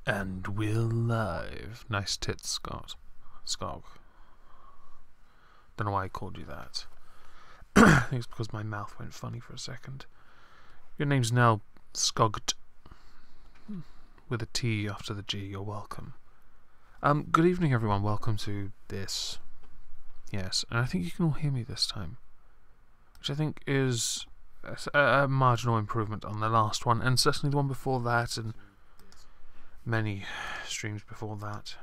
And we're live. Nice tits, Scott. Skog. Don't know why I called you that. I think it's because my mouth went funny for a second. Your name's now Skogt. With a T after the G. You're welcome. Good evening, everyone. Welcome to this. Yes, and I think you can all hear me this time. Which I think is a marginal improvement on the last one, and certainly the one before that, and many streams before that.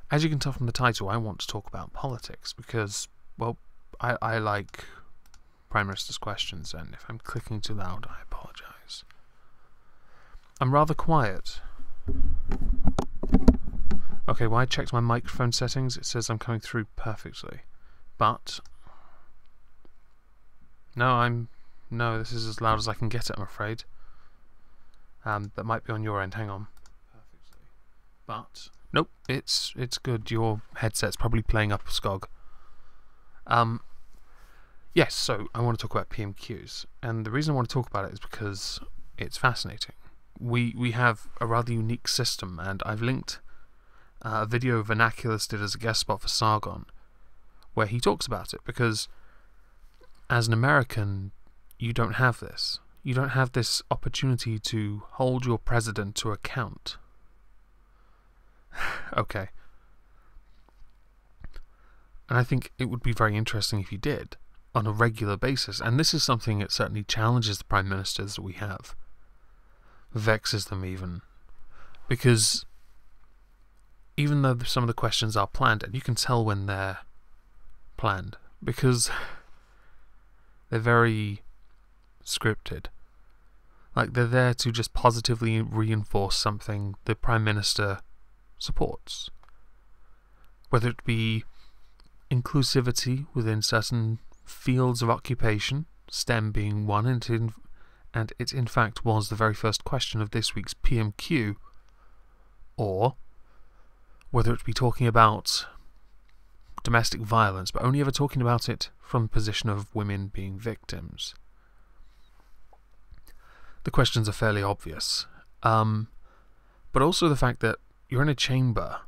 As you can tell from the title, I want to talk about politics because, well, I like Prime Minister's questions, and if I'm clicking too loud, I apologise. I'm rather quiet. Okay, well, I checked my microphone settings. It says I'm coming through perfectly. But no, this is as loud as I can get it, I'm afraid. That might be on your end. Hang on. Perfectly. But nope, it's good. Your headset's probably playing up Skog. Yes, so I want to talk about PMQs, and the reason I want to talk about it is because it's fascinating. We have a rather unique system, and I've linked a video Vernaculus did as a guest spot for Sargon, where he talks about it, because as an American, you don't have this. You don't have this opportunity to hold your president to account. Okay. And I think it would be very interesting if you did, on a regular basis. And this is something that certainly challenges the prime ministers that we have. Vexes them even. Because even though some of the questions are planned, and you can tell when they're planned, because they're very scripted. Like, they're there to just positively reinforce something the Prime Minister supports. Whether it be inclusivity within certain fields of occupation, STEM being one, and it in fact was the very first question of this week's PMQ, or whether it be talking about domestic violence, but only ever talking about it from the position of women being victims. The questions are fairly obvious, but also the fact that you're in a chamber.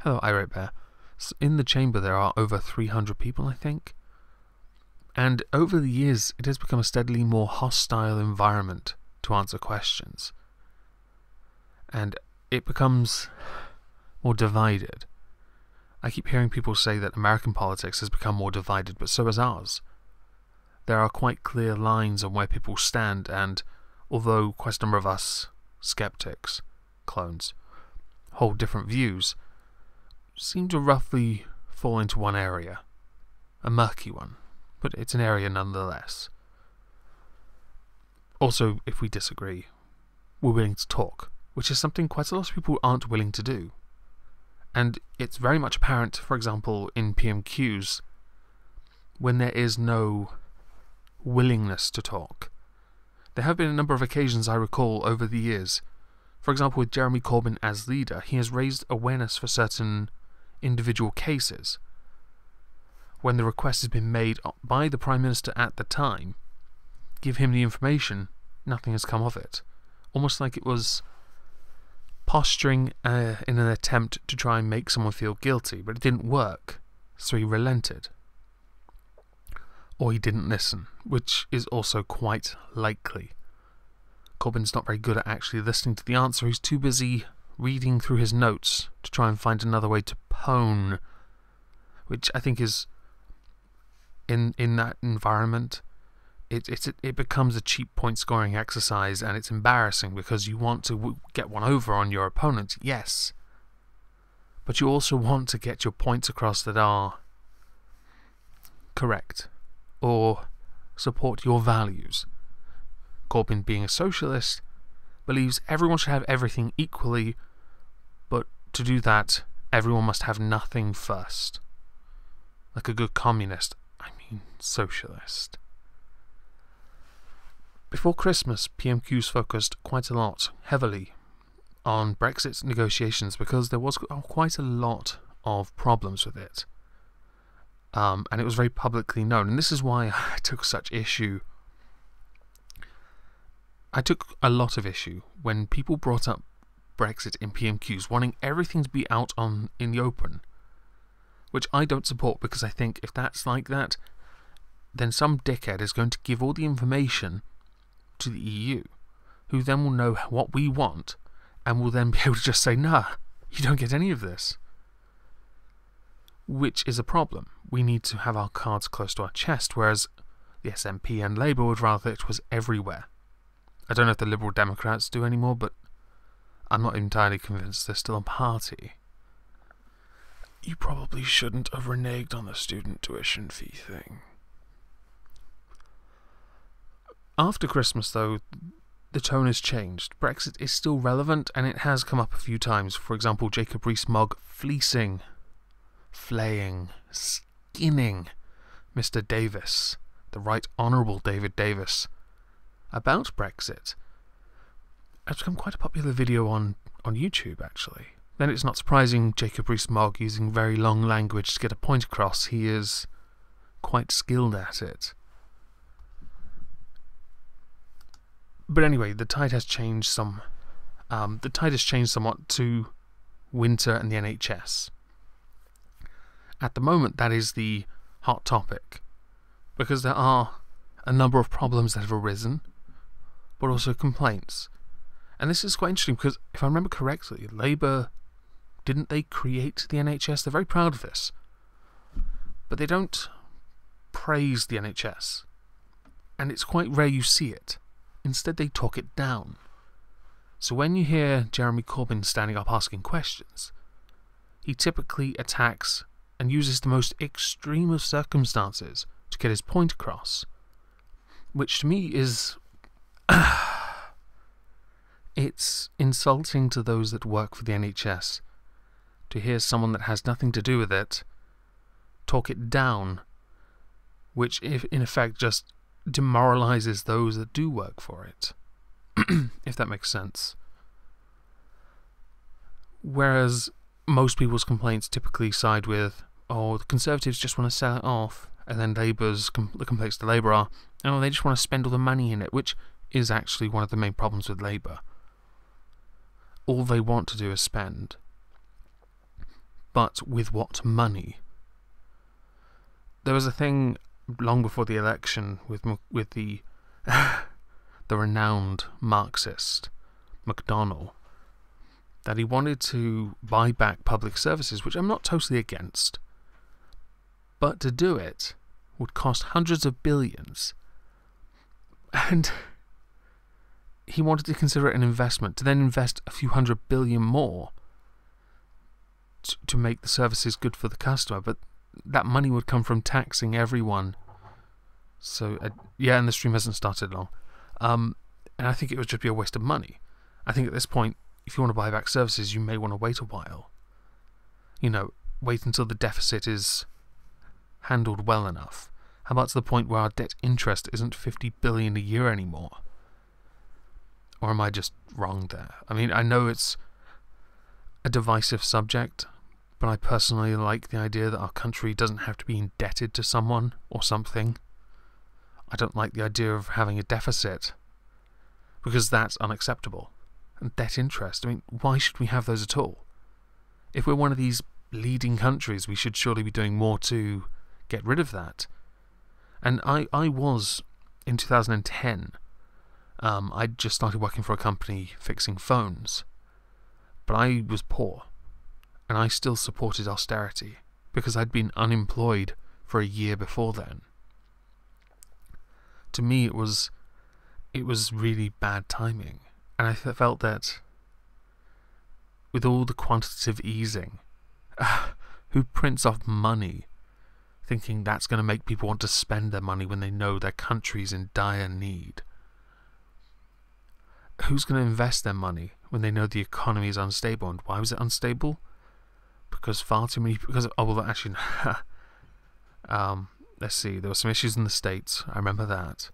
Hello, Irate Bear. In the chamber there are over 300 people, I think, and over the years it has become a steadily more hostile environment to answer questions, and it becomes more divided. I keep hearing people say that American politics has become more divided, but so has ours. There are quite clear lines on where people stand, and although quite a number of us skeptics, clones, hold different views, seem to roughly fall into one area. A murky one, but it's an area nonetheless. Also, if we disagree, we're willing to talk, which is something quite a lot of people aren't willing to do. And it's very much apparent, for example, in PMQs, when there is no willingness to talk. There have been a number of occasions I recall over the years. For example, with Jeremy Corbyn as leader, he has raised awareness for certain individual cases. When the request has been made by the Prime Minister at the time, give him the information, nothing has come of it. Almost like it was posturing in an attempt to try and make someone feel guilty, but it didn't work, so he relented. Or he didn't listen, which is also quite likely. Corbyn's not very good at actually listening to the answer. He's too busy reading through his notes to try and find another way to pwn, which I think is, in that environment, it becomes a cheap point-scoring exercise, and it's embarrassing because you want to get one over on your opponent, yes, but you also want to get your points across that are correct, or support your values. Corbyn, being a socialist, believes everyone should have everything equally, but to do that, everyone must have nothing first. Like a good communist, I mean socialist. Before Christmas, PMQs focused quite a lot, heavily, on Brexit negotiations because there was quite a lot of problems with it. And it was very publicly known, and this is why I took such issue I took a lot of issue when people brought up Brexit in PMQs, wanting everything to be out in the open, which I don't support, because I think if that's like that, then some dickhead is going to give all the information to the EU, who then will know what we want, and will then be able to just say, nah, you don't get any of this. Which is a problem. We need to have our cards close to our chest, whereas the SNP and Labour would rather it was everywhere. I don't know if the Liberal Democrats do anymore, but I'm not entirely convinced they're still a party. You probably shouldn't have reneged on the student tuition fee thing. After Christmas, though, the tone has changed. Brexit is still relevant, and it has come up a few times. For example, Jacob Rees-Mogg fleecing, flaying, skinning Mr. Davis, the Right Honourable David Davis, about Brexit. It's become quite a popular video on YouTube, actually. Then it's not surprising Jacob Rees-Mogg using very long language to get a point across. He is quite skilled at it. But anyway, the tide has changed somewhat to winter and the NHS. At the moment, that is the hot topic, because there are a number of problems that have arisen, but also complaints. And this is quite interesting, because if I remember correctly, Labour, didn't they create the NHS? They're very proud of this. But they don't praise the NHS. And it's quite rare you see it. Instead, they talk it down. So when you hear Jeremy Corbyn standing up asking questions, he typically attacks and uses the most extreme of circumstances to get his point across, which to me is it's insulting to those that work for the NHS to hear someone that has nothing to do with it talk it down, which in effect just demoralizes those that do work for it, if that makes sense. Whereas most people's complaints typically side with, oh, the Conservatives just want to sell it off, and then the complaints to Labour are, oh, they just want to spend all the money in it, which is actually one of the main problems with Labour. All they want to do is spend. But with what money? There was a thing long before the election with the the renowned Marxist McDonnell, that he wanted to buy back public services, which I'm not totally against, but to do it would cost hundreds of billions, and he wanted to consider it an investment, to then invest a few $100 billion more to make the services good for the customer, but that money would come from taxing everyone. So, yeah, and the stream hasn't started long. And I think it would just be a waste of money. I think at this point, if you want to buy back services, you may want to wait a while. Wait until the deficit is handled well enough. How about to the point where our debt interest isn't $50 billion a year anymore? Or am I just wrong there? I mean, I know it's a divisive subject, but I personally like the idea that our country doesn't have to be indebted to someone or something. I don't like the idea of having a deficit, because that's unacceptable. And debt interest, I mean, why should we have those at all? If we're one of these leading countries, we should surely be doing more to get rid of that. And I was, in 2010, I'd just started working for a company fixing phones, but I was poor, and I still supported austerity, because I'd been unemployed for a year before then. To me, it was really bad timing, and I felt that with all the quantitative easing, who prints off money thinking that's going to make people want to spend their money when they know their country's in dire need? Who's going to invest their money when they know the economy is unstable? And why was it unstable? Because far too many... let's see, there were some issues in the States. I remember that.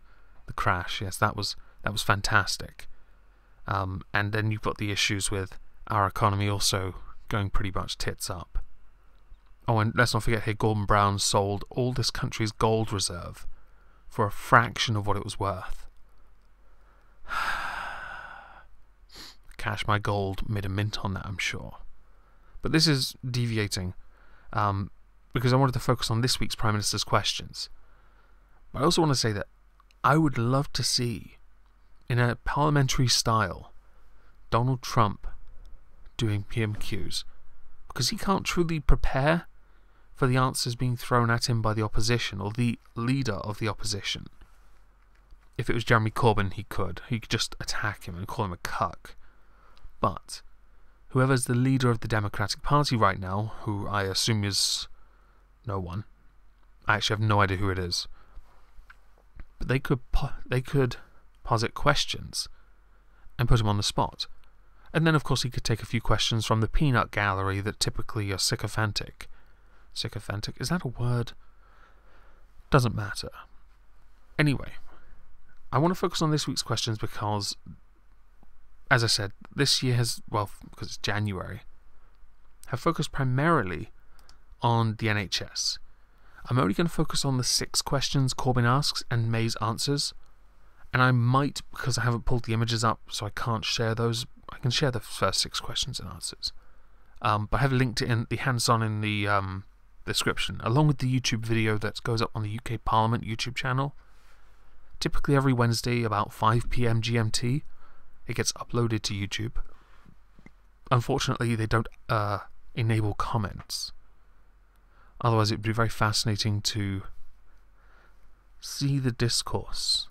The crash, yes, that was fantastic. And then you've got the issues with our economy also going pretty much tits up. Oh, and let's not forget here, Gordon Brown sold all this country's gold reserve for a fraction of what it was worth. cash my gold made a mint on that, I'm sure. But this is deviating, because I wanted to focus on this week's Prime Minister's questions. But I also want to say that I would love to see, in a parliamentary style, Donald Trump doing PMQs, because he can't truly prepare for the answers being thrown at him by the opposition, or the leader of the opposition. If it was Jeremy Corbyn, he could just attack him and call him a cuck. But whoever's the leader of the Democratic Party right now, who I assume is no one, I actually have no idea who it is, but they could posit questions and put him on the spot. And then, of course, he could take a few questions from the peanut gallery that typically are sycophantic. Sycophantic, is that a word? Doesn't matter. Anyway, I want to focus on this week's questions because, as I said, this year has, well, because it's January, have focused primarily on the NHS. I'm only going to focus on the 6 questions Corbyn asks and May's answers, and I might, because I haven't pulled the images up, so I can't share those. I can share the first 6 questions and answers, but I have linked it in the hands-on in the description, along with the YouTube video that goes up on the UK Parliament YouTube channel. Typically every Wednesday about 5 PM GMT, it gets uploaded to YouTube. Unfortunately, they don't enable comments. Otherwise, it would be very fascinating to see the discourse.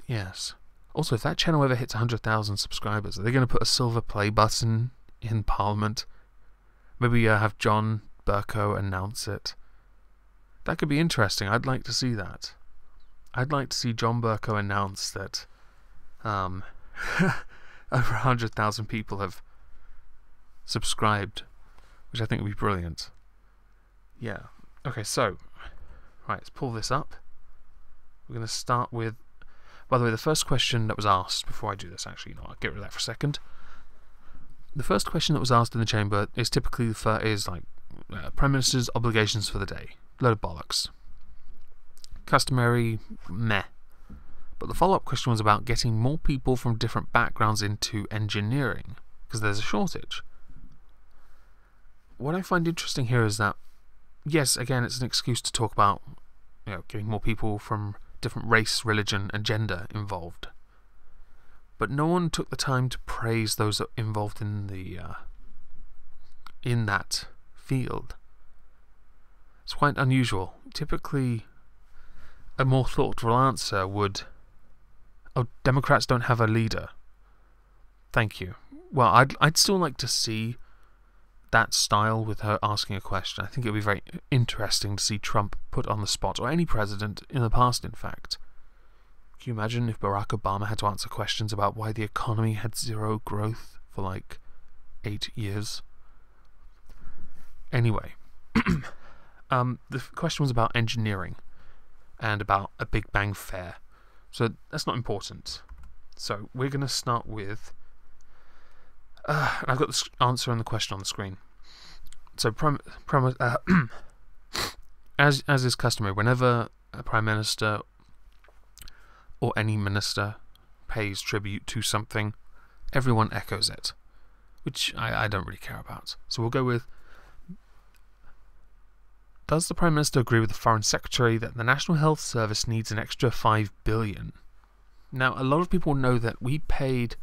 Yes. Also, if that channel ever hits 100,000 subscribers, are they going to put a silver play button in Parliament? Maybe have John Bercow announce it. That could be interesting. I'd like to see that. I'd like to see John Bercow announce that over 100,000 people have subscribed, which I think would be brilliant. Yeah. Okay, so, right, let's pull this up. We're going to start with, by the way, the first question that was asked, before I do this, actually, I'll get rid of that for a second. The first question that was asked in the chamber is typically Prime Minister's obligations for the day. Load of bollocks. Customary, meh. But the follow-up question was about getting more people from different backgrounds into engineering, because there's a shortage. What I find interesting here is that, yes, again, it's an excuse to talk about, getting more people from different race, religion, and gender involved. But no one took the time to praise those involved in that field. It's quite unusual. Typically, a more thoughtful answer would, "Oh, Democrats don't have a leader. Thank you." Well, I'd still like to see that style with her asking a question. I think it would be very interesting to see Trump put on the spot, or any president in the past, in fact. Can you imagine if Barack Obama had to answer questions about why the economy had 0 growth for 8 years? Anyway, the question was about engineering and about a Big Bang Fair. So that's not important. So we're going to start with... I've got the answer and the question on the screen. So, as is customary, whenever a Prime Minister or any minister pays tribute to something, everyone echoes it, which I don't really care about. So we'll go with, does the Prime Minister agree with the Foreign Secretary that the National Health Service needs an extra $5 billion? Now, a lot of people know that we paid,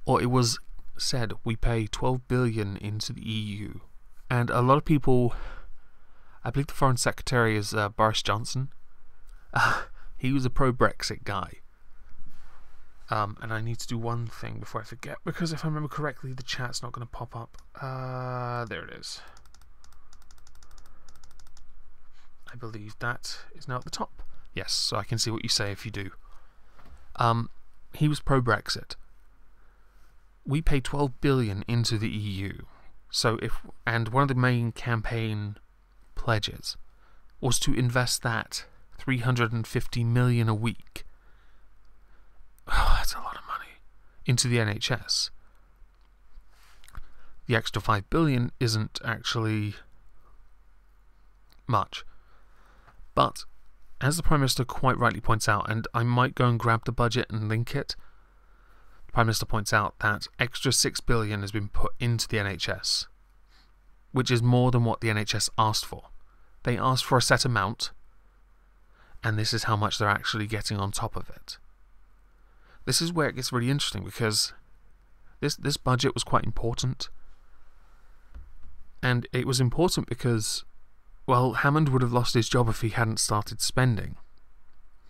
or it was said, we pay $12 billion into the EU. And a lot of people, I believe the Foreign Secretary is Boris Johnson. He was a pro-Brexit guy. And I need to do one thing before I forget, because if I remember correctly, the chat's not going to pop up. There it is. I believe that is now at the top. Yes, so I can see what you say if you do. He was pro-Brexit. We pay $12 billion into the EU. So and one of the main campaign pledges was to invest that $350 million a week. Oh, that's a lot of money. Into the NHS. The extra $5 billion isn't actually much. But, as the Prime Minister quite rightly points out, and I might go and grab the budget and link it, the Prime Minister points out that extra $6 billion has been put into the NHS, which is more than what the NHS asked for. They asked for a set amount, and this is how much they're actually getting on top of it. This is where it gets really interesting, because this budget was quite important. And it was important because, well, Hammond would have lost his job if he hadn't started spending.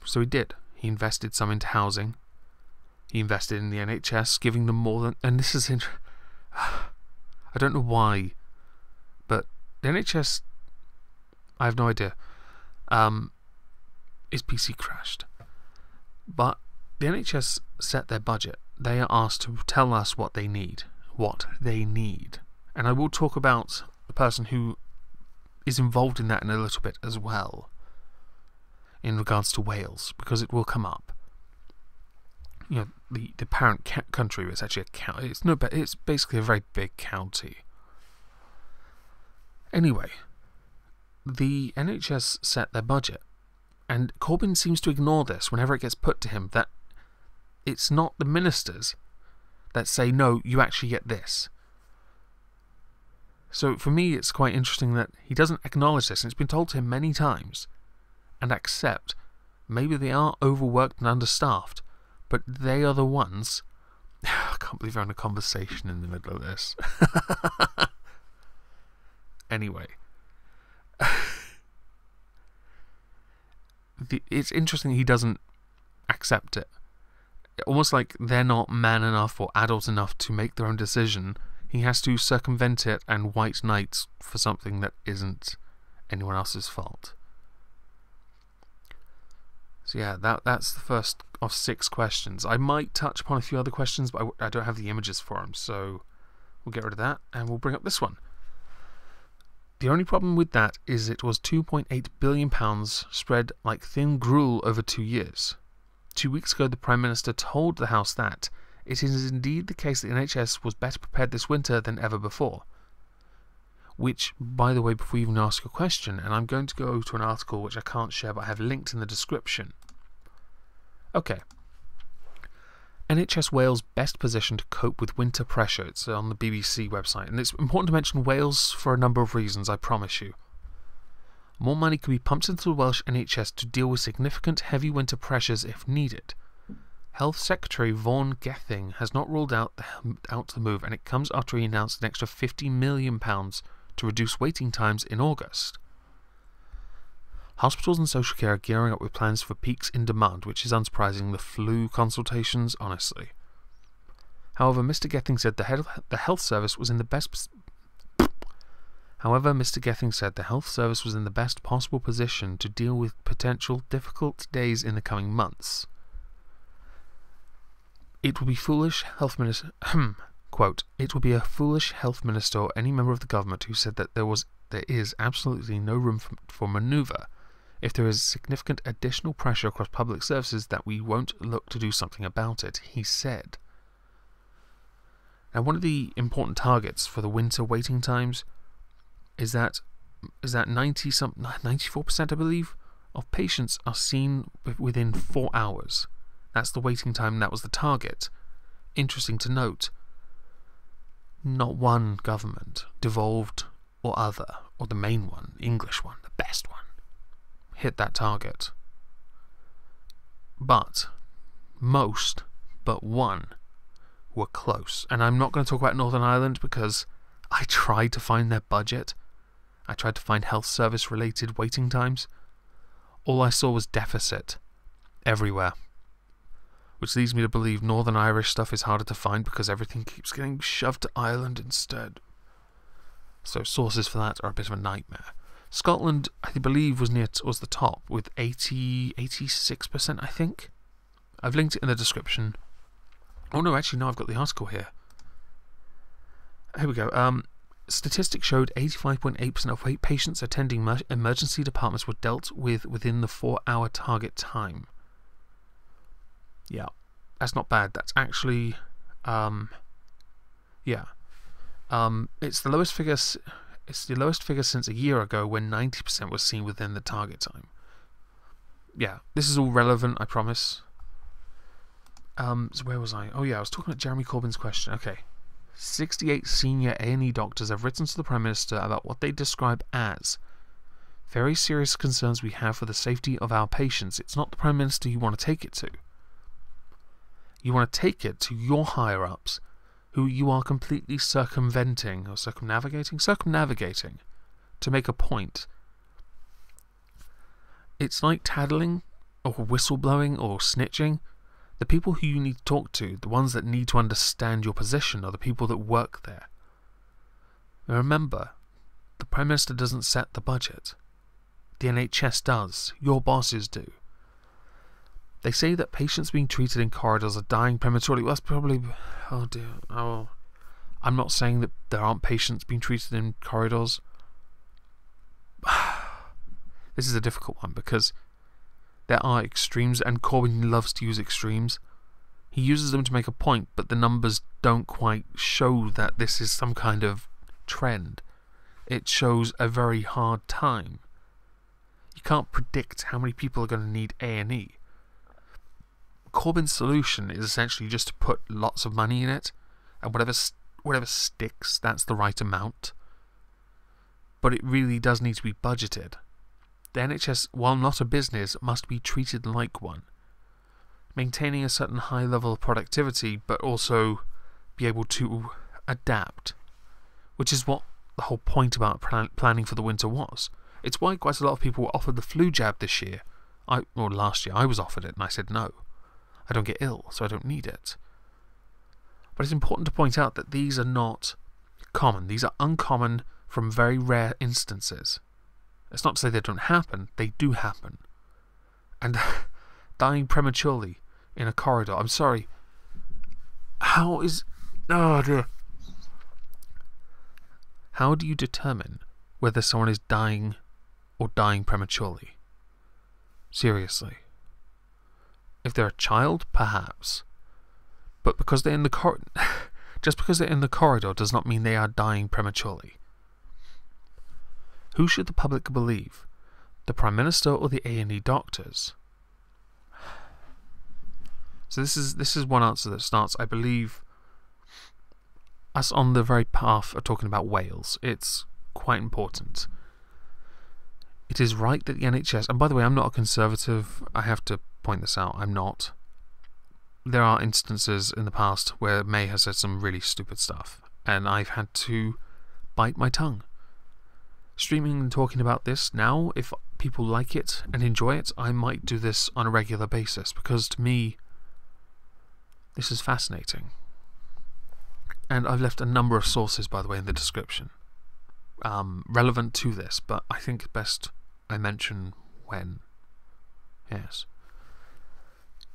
So he did. He invested some into housing. He invested in the NHS, giving them more than... And this is... I don't know why, but the NHS... I have no idea. His PC crashed. But the NHS set their budget. They are asked to tell us what they need. What they need. And I will talk about the person who is involved in that in a little bit as well, in regards to Wales, because it will come up. You know, the parent country is actually a county. It's basically a very big county. Anyway, the NHS set their budget, and Corbyn seems to ignore this whenever it gets put to him, that it's not the ministers that say, no, you actually get this. So for me, it's quite interesting that he doesn't acknowledge this, and it's been told to him many times, and accept maybe they are overworked and understaffed, but they are the ones... I can't believe we're having a conversation in the middle of this. Anyway. It's interesting he doesn't accept it. Almost like they're not man enough or adult enough to make their own decision. He has to circumvent it and white knight for something that isn't anyone else's fault. So yeah, that's the first of 6 questions. I might touch upon a few other questions, but I don't have the images for them, so we'll get rid of that and we'll bring up this one. The only problem with that is it was £2.8 billion spread like thin gruel over 2 years. 2 weeks ago, the Prime Minister told the House that it is indeed the case that the NHS was better prepared this winter than ever before. Which, by the way, before you even ask a question, and I'm going to go to an article which I can't share but I have linked in the description. Okay. NHS Wales best positioned to cope with winter pressure. It's on the BBC website, and it's important to mention Wales for a number of reasons, I promise you. More money could be pumped into the Welsh NHS to deal with significant heavy winter pressures if needed. Health Secretary Vaughan Gething has not ruled out the move, and it comes after he announced an extra £50 million to reduce waiting times in August. Hospitals and social care are gearing up with plans for peaks in demand, which is unsurprising. The flu consultations, honestly. However, Mr. Gething said the health service was in the best... possible position to deal with potential difficult days in the coming months. It would be foolish health minister... quote, it would be a foolish health minister or any member of the government who said that there is absolutely no room for manoeuvre if there is significant additional pressure across public services that we won't look to do something about it, he said. Now, one of the important targets for the winter waiting times is that 94%, I believe, of patients are seen within 4 hours. That's the waiting time, and that was the target. Interesting to note, not one government, devolved or other, or the main one, English one, the best one, hit that target. But most but one were close. And I'm not going to talk about Northern Ireland because I tried to find their budget. I tried to find health service related waiting times. All I saw was deficit everywhere, which leads me to believe Northern Irish stuff is harder to find because everything keeps getting shoved to Ireland instead. So sources for that are a bit of a nightmare. Scotland, I believe, was the top with 86%, I think. I've linked it in the description. Oh no, actually no, I've got the article here. Here we go. Statistics showed 85.8% of patients attending emergency departments were dealt with within the 4-hour target time. Yeah, that's not bad. That's actually, yeah. It's the lowest figure. It's the lowest figure since a year ago, when 90% was seen within the target time. Yeah, this is all relevant, I promise. So where was I? Oh yeah, I was talking about Jeremy Corbyn's question. Okay. 68 senior A&E doctors have written to the Prime Minister about what they describe as very serious concerns we have for the safety of our patients. It's not the Prime Minister you want to take it to. You want to take it to your higher-ups, who you are completely circumnavigating to make a point. It's like tattling, or whistleblowing, or snitching. The people who you need to talk to, the ones that need to understand your position, are the people that work there. Now remember, the Prime Minister doesn't set the budget. The NHS does. Your bosses do. They say that patients being treated in corridors are dying prematurely. Well, that's probably... Oh dear. Oh, I'm not saying that there aren't patients being treated in corridors. This is a difficult one because there are extremes, and Corbyn loves to use extremes. He uses them to make a point, but the numbers don't quite show that this is some kind of trend. It shows a very hard time. You can't predict how many people are going to need A&E. Corbyn's solution is essentially just to put lots of money in it, and whatever sticks, that's the right amount. But it really does need to be budgeted. The NHS, while not a business, must be treated like one, maintaining a certain high level of productivity, but also be able to adapt, which is what the whole point about planning for the winter was. It's why quite a lot of people were offered the flu jab this year. Or last year, I was offered it, and I said no. I don't get ill, so I don't need it. But it's important to point out that these are not common. These are uncommon from very rare instances. It's not to say they don't happen. They do happen. And dying prematurely in a corridor. I'm sorry. How is... Oh dear. How do you determine whether someone is dying or dying prematurely? Seriously. If they're a child, perhaps. But because they're in the just because they're in the corridor does not mean they are dying prematurely. Who should the public believe? The Prime Minister or the A&E doctors? So this is one answer that starts, I believe, us on the very path of talking about Wales. It's quite important. It is right that the NHS, and by the way, I'm not a conservative, I have to point this out, I'm not. There are instances in the past where May has said some really stupid stuff, and I've had to bite my tongue. Streaming and talking about this now, if people like it and enjoy it, I might do this on a regular basis, because to me, this is fascinating. And I've left a number of sources, by the way, in the description, relevant to this, but I think best I mention when. Yes.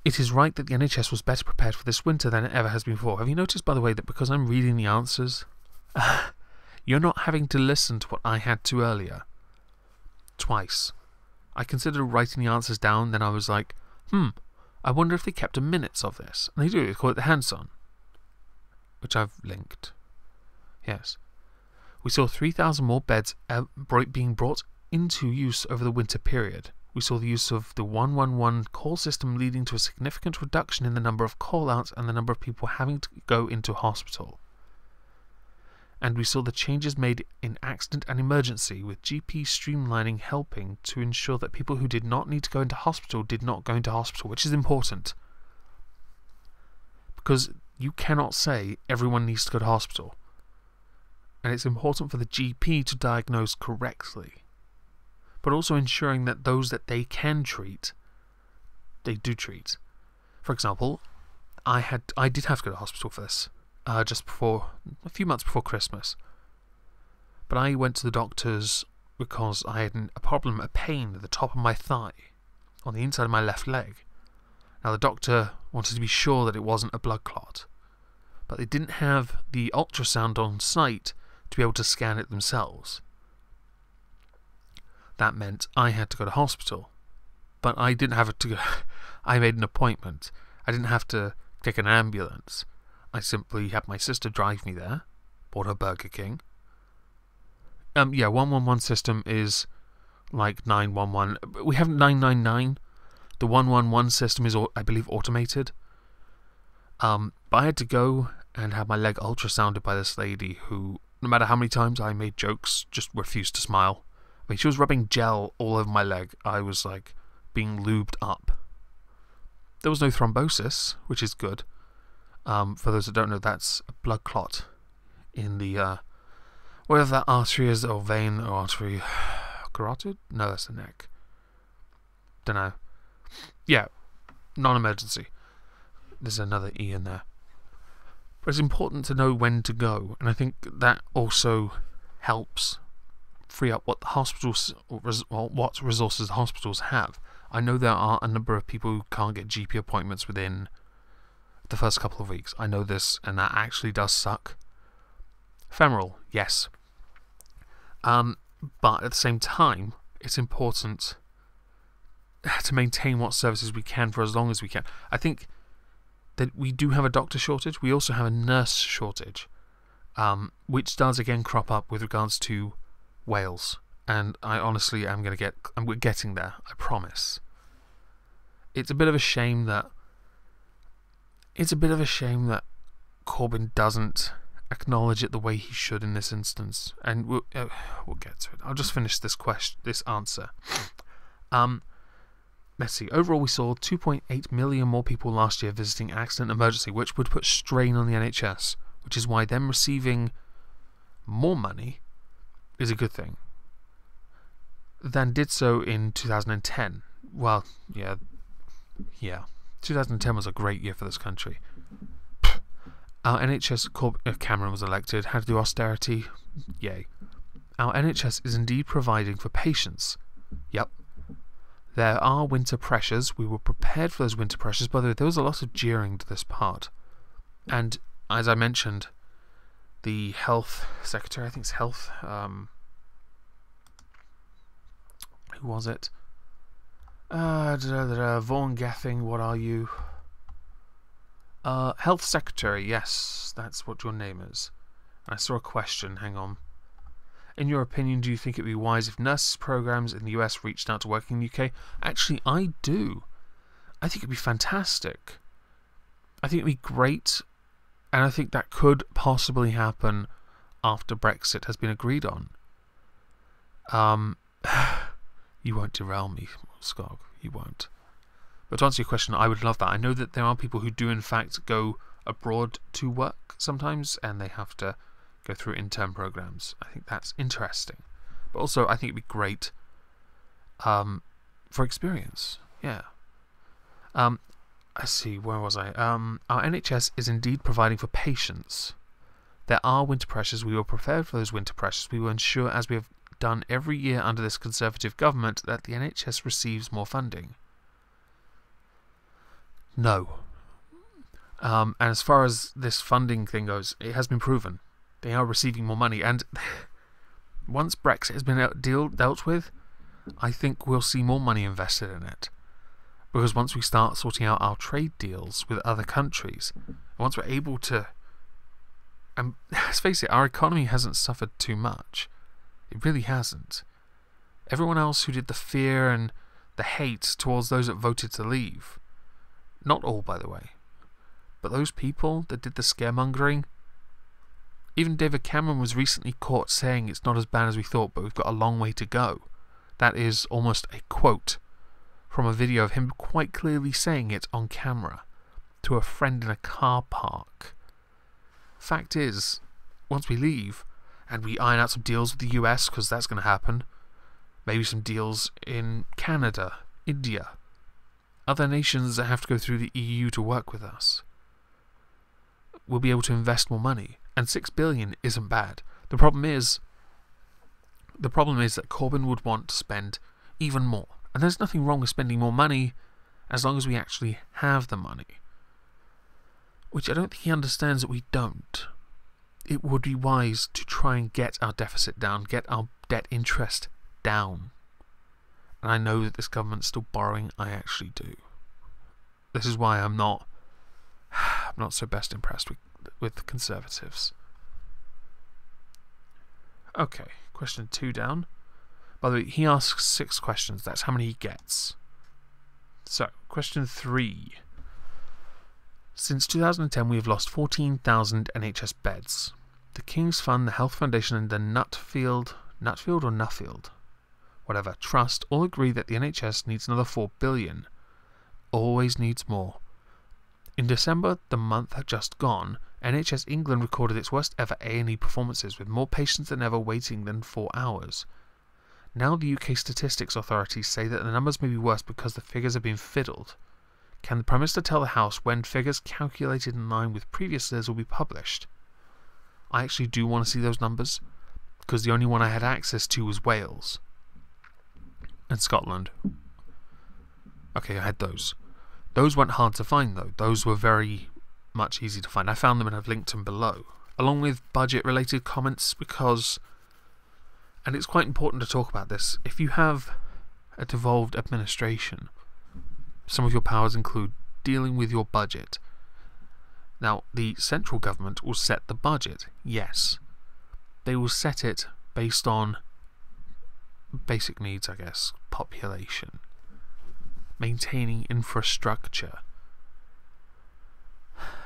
It is right that the NHS was better prepared for this winter than it ever has been before. Have you noticed, by the way, that because I'm reading the answers, you're not having to listen to what I had to earlier? Twice. I considered writing the answers down, then I was like, I wonder if they kept a minutes of this. And they do, they call it the hands-on, which I've linked. Yes. We saw 3,000 more beds being brought into use over the winter period. We saw the use of the 111 call system leading to a significant reduction in the number of call-outs and the number of people having to go into hospital. And we saw the changes made in accident and emergency, with GP streamlining helping to ensure that people who did not need to go into hospital did not go into hospital, which is important. Because you cannot say everyone needs to go to hospital. And it's important for the GP to diagnose correctly, but also ensuring that those that they can treat, they do treat. For example, I did have to go to hospital for this, just before, a few months before Christmas. But I went to the doctors because I had a pain at the top of my thigh, on the inside of my left leg. Now the doctor wanted to be sure that it wasn't a blood clot, but they didn't have the ultrasound on site to be able to scan it themselves. That meant I had to go to hospital, but I didn't have to go. I made an appointment. I didn't have to take an ambulance. I simply had my sister drive me there, bought her Burger King. 111 system is like 911. We have 999. The 111 system is, I believe, automated. But I had to go and have my leg ultrasounded by this lady who, no matter how many times I made jokes, just refused to smile. I mean, she was rubbing gel all over my leg. I was like being lubed up. There was no thrombosis, which is good. For those that don't know, that's a blood clot in the whether that artery is or vein or artery. Carotid? No, that's the neck. Don't know. Yeah, non-emergency. There's another E in there. But it's important to know when to go, and I think that also helps free up what the hospitals, or what resources the hospitals have. I know there are a number of people who can't get GP appointments within the first couple of weeks. I know this, and that actually does suck. Femoral, yes. But at the same time, it's important to maintain what services we can for as long as we can. I think that we do have a doctor shortage. We also have a nurse shortage, which does again crop up with regards to Wales. And I honestly am we're getting there. I promise. It's a bit of a shame that Corbyn doesn't acknowledge it the way he should in this instance, and we'll get to it. I'll just finish this answer. Let's see. Overall, we saw 2.8 million more people last year visiting accident emergency, which would put strain on the NHS, which is why them receiving more money is a good thing than did so in 2010. Well, yeah. 2010 was a great year for this country. Our NHS, Cameron was elected, had to do austerity. Yay. Our NHS is indeed providing for patients. Yep. There are winter pressures. We were prepared for those winter pressures, but there was a lot of jeering to this part. And as I mentioned, the health secretary, I think it's health, who was it? Vaughan Gething, what are you? Health Secretary, yes, that's what your name is. I saw a question, hang on. In your opinion, do you think it would be wise if nurses programs in the US reached out to work in the UK? Actually, I do. I think it would be fantastic. I think it would be great, and I think that could possibly happen after Brexit has been agreed on. You won't derail me, Skog, you won't. But to answer your question, I would love that. I know that there are people who do in fact go abroad to work sometimes, and they have to go through intern programs. I think that's interesting. But also, I think it'd be great for experience. Yeah. I see, where was I? Our NHS is indeed providing for patients. There are winter pressures. We were prepared for those winter pressures. We will ensure, as we have done every year under this Conservative government, that the NHS receives more funding. No. And as far as this funding thing goes, it has been proven. They are receiving more money, and once Brexit has been dealt with, I think we'll see more money invested in it. Because once we start sorting out our trade deals with other countries, once we're able to... And let's face it, our economy hasn't suffered too much. It really hasn't. Everyone else who did the fear and the hate towards those that voted to leave, not all, by the way, but those people that did the scaremongering, even David Cameron was recently caught saying it's not as bad as we thought, but we've got a long way to go. That is almost a quote from a video of him quite clearly saying it on camera to a friend in a car park. Fact is, once we leave and we iron out some deals with the US, because that's going to happen, maybe some deals in Canada, India, other nations that have to go through the EU to work with us, we'll be able to invest more money. And 6 billion isn't bad. The problem is that Corbyn would want to spend even more. And there's nothing wrong with spending more money as long as we actually have the money. Which I don't think he understands that we don't. It would be wise to try and get our deficit down, get our debt interest down. And I know that this government's still borrowing. I actually do. This is why I'm not so best impressed with the Conservatives. Okay, question 2 down. By the way, he asks 6 questions. That's how many he gets. So, question 3. Since 2010, we have lost 14,000 NHS beds. The King's Fund, the Health Foundation, and the Nutfield Trust all agree that the NHS needs another 4 billion. Always needs more. In December, the month had just gone, NHS England recorded its worst ever A&E performances, with more patients than ever waiting than 4 hours. Now the UK statistics authorities say that the numbers may be worse because the figures have been fiddled. Can the Prime Minister tell the House when figures calculated in line with previous years will be published? I actually do want to see those numbers, because the only one I had access to was Wales and Scotland. Okay, I had those. Those weren't hard to find though. Those were very much easy to find. I found them and I've linked them below, along with budget-related comments, because, and it's quite important to talk about this, if you have a devolved administration, some of your powers include dealing with your budget. Now, the central government will set the budget, yes. They will set it based on basic needs, I guess, population, maintaining infrastructure.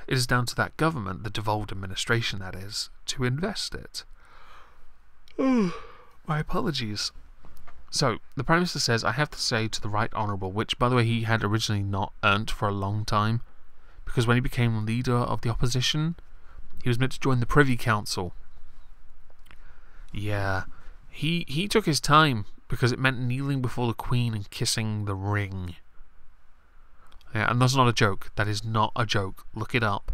It is down to that government, the devolved administration that is, to invest it. Oh, my apologies. So, the Prime Minister says, I have to say to the Right Honourable, which, by the way, he had originally not earned for a long time, because when he became leader of the opposition, he was meant to join the Privy Council. Yeah, he took his time, because it meant kneeling before the Queen and kissing the ring. Yeah, and that's not a joke. That is not a joke. Look it up.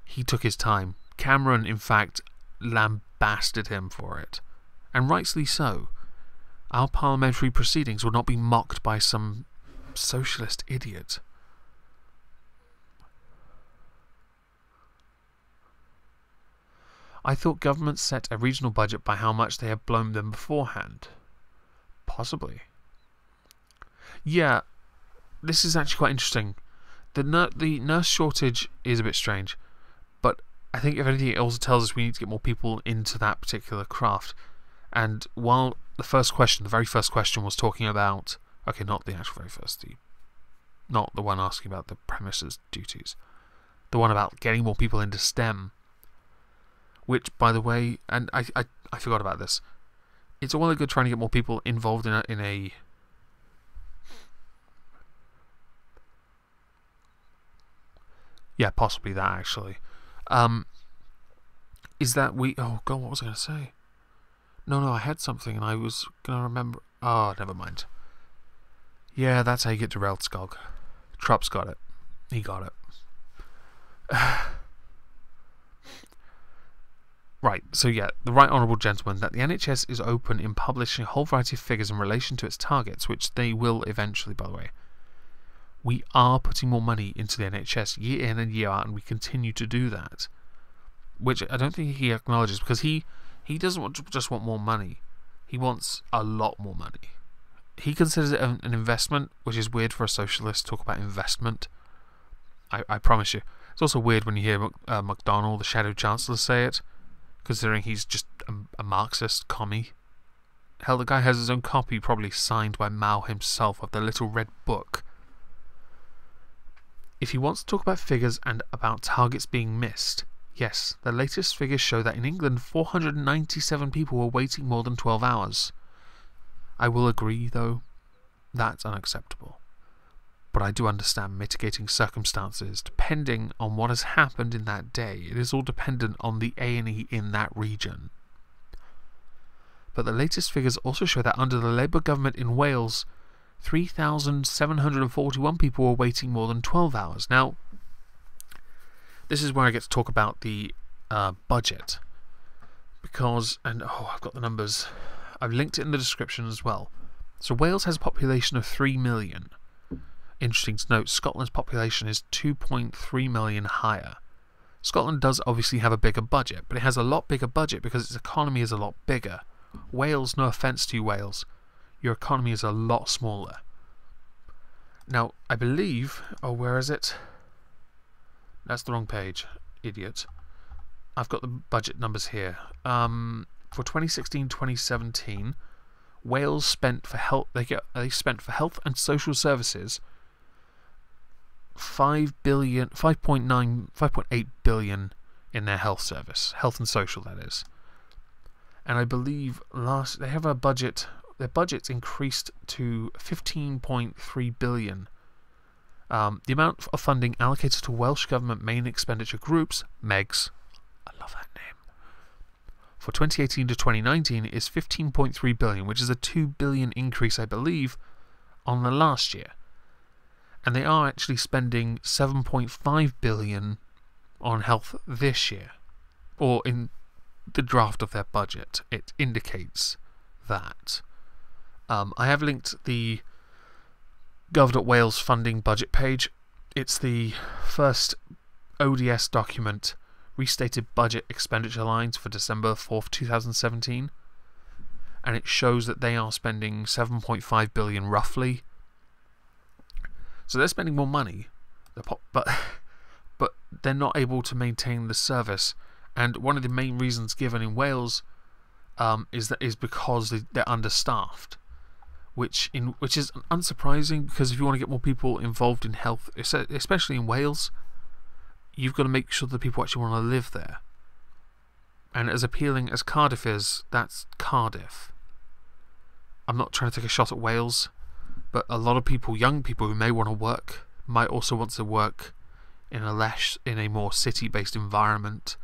He took his time. Cameron, in fact, lambasted him for it. And rightly so. Our parliamentary proceedings will not be mocked by some socialist idiot. I thought governments set a regional budget by how much they have blown them beforehand. Possibly. Yeah, this is actually quite interesting. The nurse shortage is a bit strange, but I think if anything it also tells us we need to get more people into that particular craft. And while the very first question was talking about, okay, not the actual very first, not the one asking about the Prime Minister's duties, the one about getting more people into STEM, which, by the way, and I forgot about this, it's all good trying to get more people involved in a yeah, possibly that actually, is that oh god, what was I going to say? No, I had something and I was going to remember. Oh, never mind. Yeah, that's how you get derailed, Skog. Trupp's got it. He got it. Right, so yeah, the Right Honourable Gentleman, that the NHS is open in publishing a whole variety of figures in relation to its targets, which they will eventually, by the way. We are putting more money into the NHS year in and year out, and we continue to do that. Which I don't think he acknowledges, because he doesn't just want more money. He wants a lot more money. He considers it an investment, which is weird for a socialist to talk about investment. I promise you. It's also weird when you hear MacDonald, the Shadow Chancellor, say it, considering he's just a Marxist commie. Hell, the guy has his own copy, probably signed by Mao himself, of the Little Red Book. If he wants to talk about figures and about targets being missed, yes, the latest figures show that in England 497 people were waiting more than 12 hours. I will agree, though, that's unacceptable. But I do understand mitigating circumstances depending on what has happened in that day. It is all dependent on the A&E in that region. But the latest figures also show that under the Labour government in Wales, 3,741 people were waiting more than 12 hours. Now, this is where I get to talk about the budget. Because, and I've got the numbers. I've linked it in the description as well. So Wales has a population of 3 million. Interesting to note, Scotland's population is 2.3 million higher. Scotland does obviously have a bigger budget, but it has a lot bigger budget because its economy is a lot bigger. Wales, no offence to you, Wales, your economy is a lot smaller. Now, I believe, where is it? That's the wrong page, idiot. I've got the budget numbers here. For 2016-2017, Wales spent for health. They spent for health and social services 5.8 billion in their health service, health and social, that is. And I believe they have a budget. Their budget's increased to 15.3 billion. The amount of funding allocated to Welsh Government main expenditure groups, MEGs, I love that name, for 2018 to 2019 is 15.3 billion, which is a 2 billion increase, I believe, on the last year. And they are actually spending 7.5 billion on health this year, or in the draft of their budget. It indicates that. I have linked the gov.wales funding budget page. It's the first ODS document, restated budget expenditure lines for December 4th, 2017. And it shows that they are spending 7.5 billion roughly. So they're spending more money, but they're not able to maintain the service. And one of the main reasons given in Wales is because they're understaffed, which is unsurprising, because if you want to get more people involved in health, especially in Wales, you've got to make sure that people actually want to live there. And as appealing as Cardiff is, that's Cardiff. I'm not trying to take a shot at Wales, but a lot of people, young people who may want to work, might also want to work in a more city-based environment,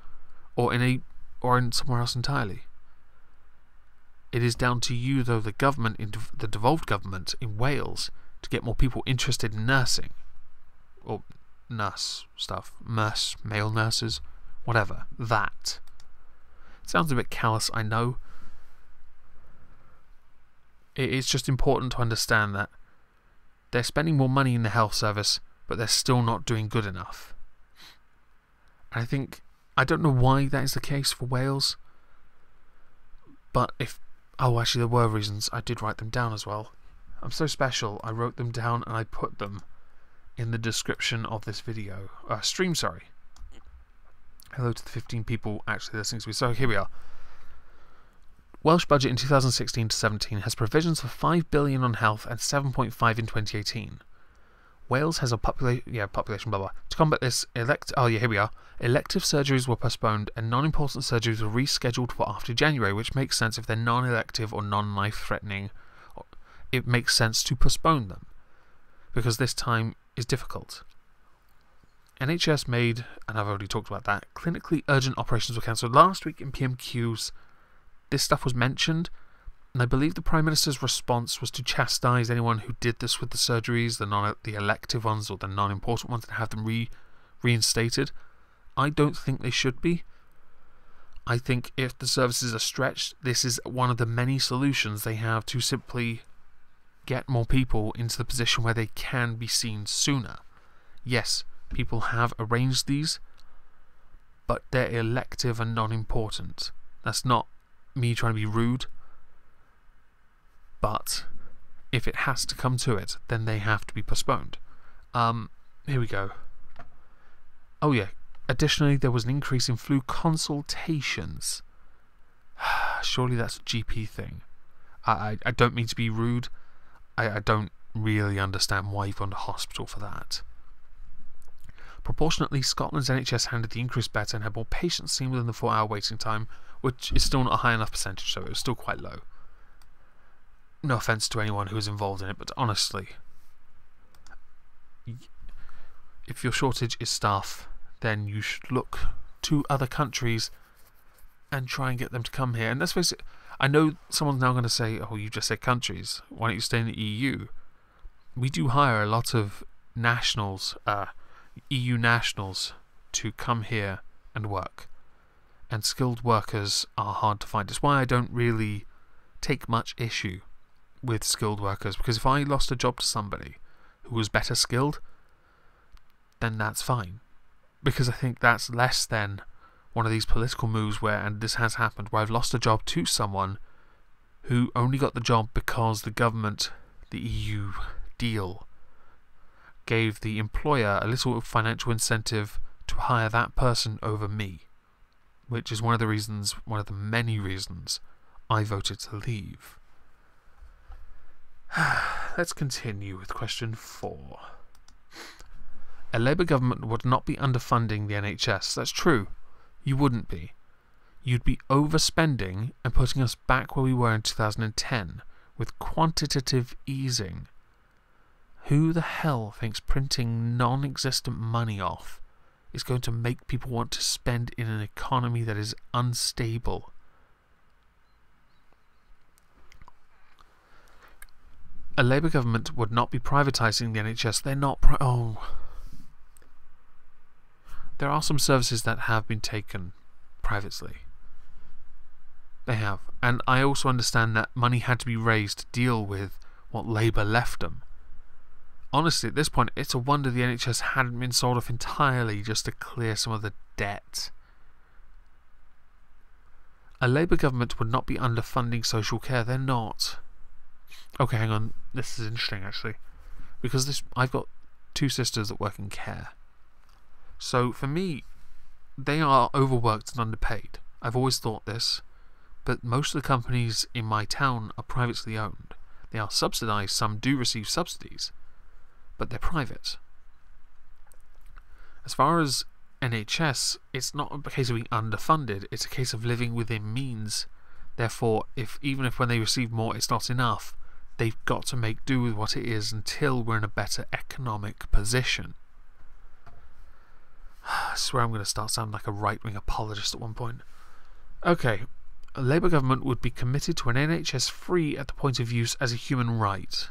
or in somewhere else entirely. It is down to you, though, the government, the devolved government in Wales, to get more people interested in nursing, or nurse stuff, male nurses, whatever. That sounds a bit callous, I know. It's just important to understand that they're spending more money in the health service, but they're still not doing good enough. And I don't know why that is the case for Wales, but actually there were reasons. I did write them down as well. I'm so special, I wrote them down and I put them in the description of this video. Stream, sorry. Hello to the 15 people actually listening to me. So here we are. Welsh Budget in 2016 to 17 has provisions for 5 billion on health and 7.5 in 2018. Wales has a population, blah blah. To combat this, here we are. Elective surgeries were postponed and non-important surgeries were rescheduled for after January, which makes sense if they're non-elective or non-life-threatening. It makes sense to postpone them, because this time is difficult. NHS made, and I've already talked about that, clinically urgent operations were cancelled last week in PMQs. This stuff was mentioned, and I believe the Prime Minister's response was to chastise anyone who did this with the surgeries, the elective ones or the non-important ones, and have them reinstated. I don't think they should be. I think if the services are stretched, this is one of the many solutions they have to simply get more people into the position where they can be seen sooner. Yes, people have arranged these, but they're elective and non-important. That's not me trying to be rude, but if it has to come to it, then they have to be postponed. Here we go. Oh yeah, additionally there was an increase in flu consultations. Surely that's a GP thing. I don't mean to be rude. I don't really understand why you've gone to hospital for that. Proportionately, Scotland's NHS handled the increase better and had more patients seen within the 4-hour waiting time, which is still not a high enough percentage, so it was still quite low. No offence to anyone who was involved in it, but honestly, if your shortage is staff, then you should look to other countries and try and get them to come here. And let's face it, I know someone's now going to say, oh, you just said countries, why don't you stay in the EU? We do hire a lot of nationals, EU nationals, to come here and work. And skilled workers are hard to find. It's why I don't really take much issue with skilled workers, because if I lost a job to somebody who was better skilled, then that's fine. Because I think that's less than one of these political moves where, and this has happened, where I've lost a job to someone who only got the job because the government, the EU deal, gave the employer a little financial incentive to hire that person over me, which is one of the many reasons I voted to leave. Let's continue with question 4. A Labour government would not be underfunding the NHS. That's true. You wouldn't be. You'd be overspending and putting us back where we were in 2010 with quantitative easing. Who the hell thinks printing non-existent money off is going to make people want to spend in an economy that is unstable? A Labour government would not be privatising the NHS. They're not. There are some services that have been taken privately. They have. And I also understand that money had to be raised to deal with what Labour left them. Honestly, at this point, it's a wonder the NHS hadn't been sold off entirely just to clear some of the debt. A Labour government would not be underfunding social care. They're not. Okay, hang on. This is interesting, actually. Because I've got two sisters that work in care. So, for me, they are overworked and underpaid. I've always thought this. But most of the companies in my town are privately owned. They are subsidised. Some do receive subsidies. But they're private. As far as NHS, it's not a case of being underfunded. It's a case of living within means. Therefore, even if when they receive more it's not enough, they've got to make do with what it is until we're in a better economic position. I swear I'm going to start sounding like a right-wing apologist at one point. Okay, a Labour government would be committed to an NHS free at the point of use as a human right.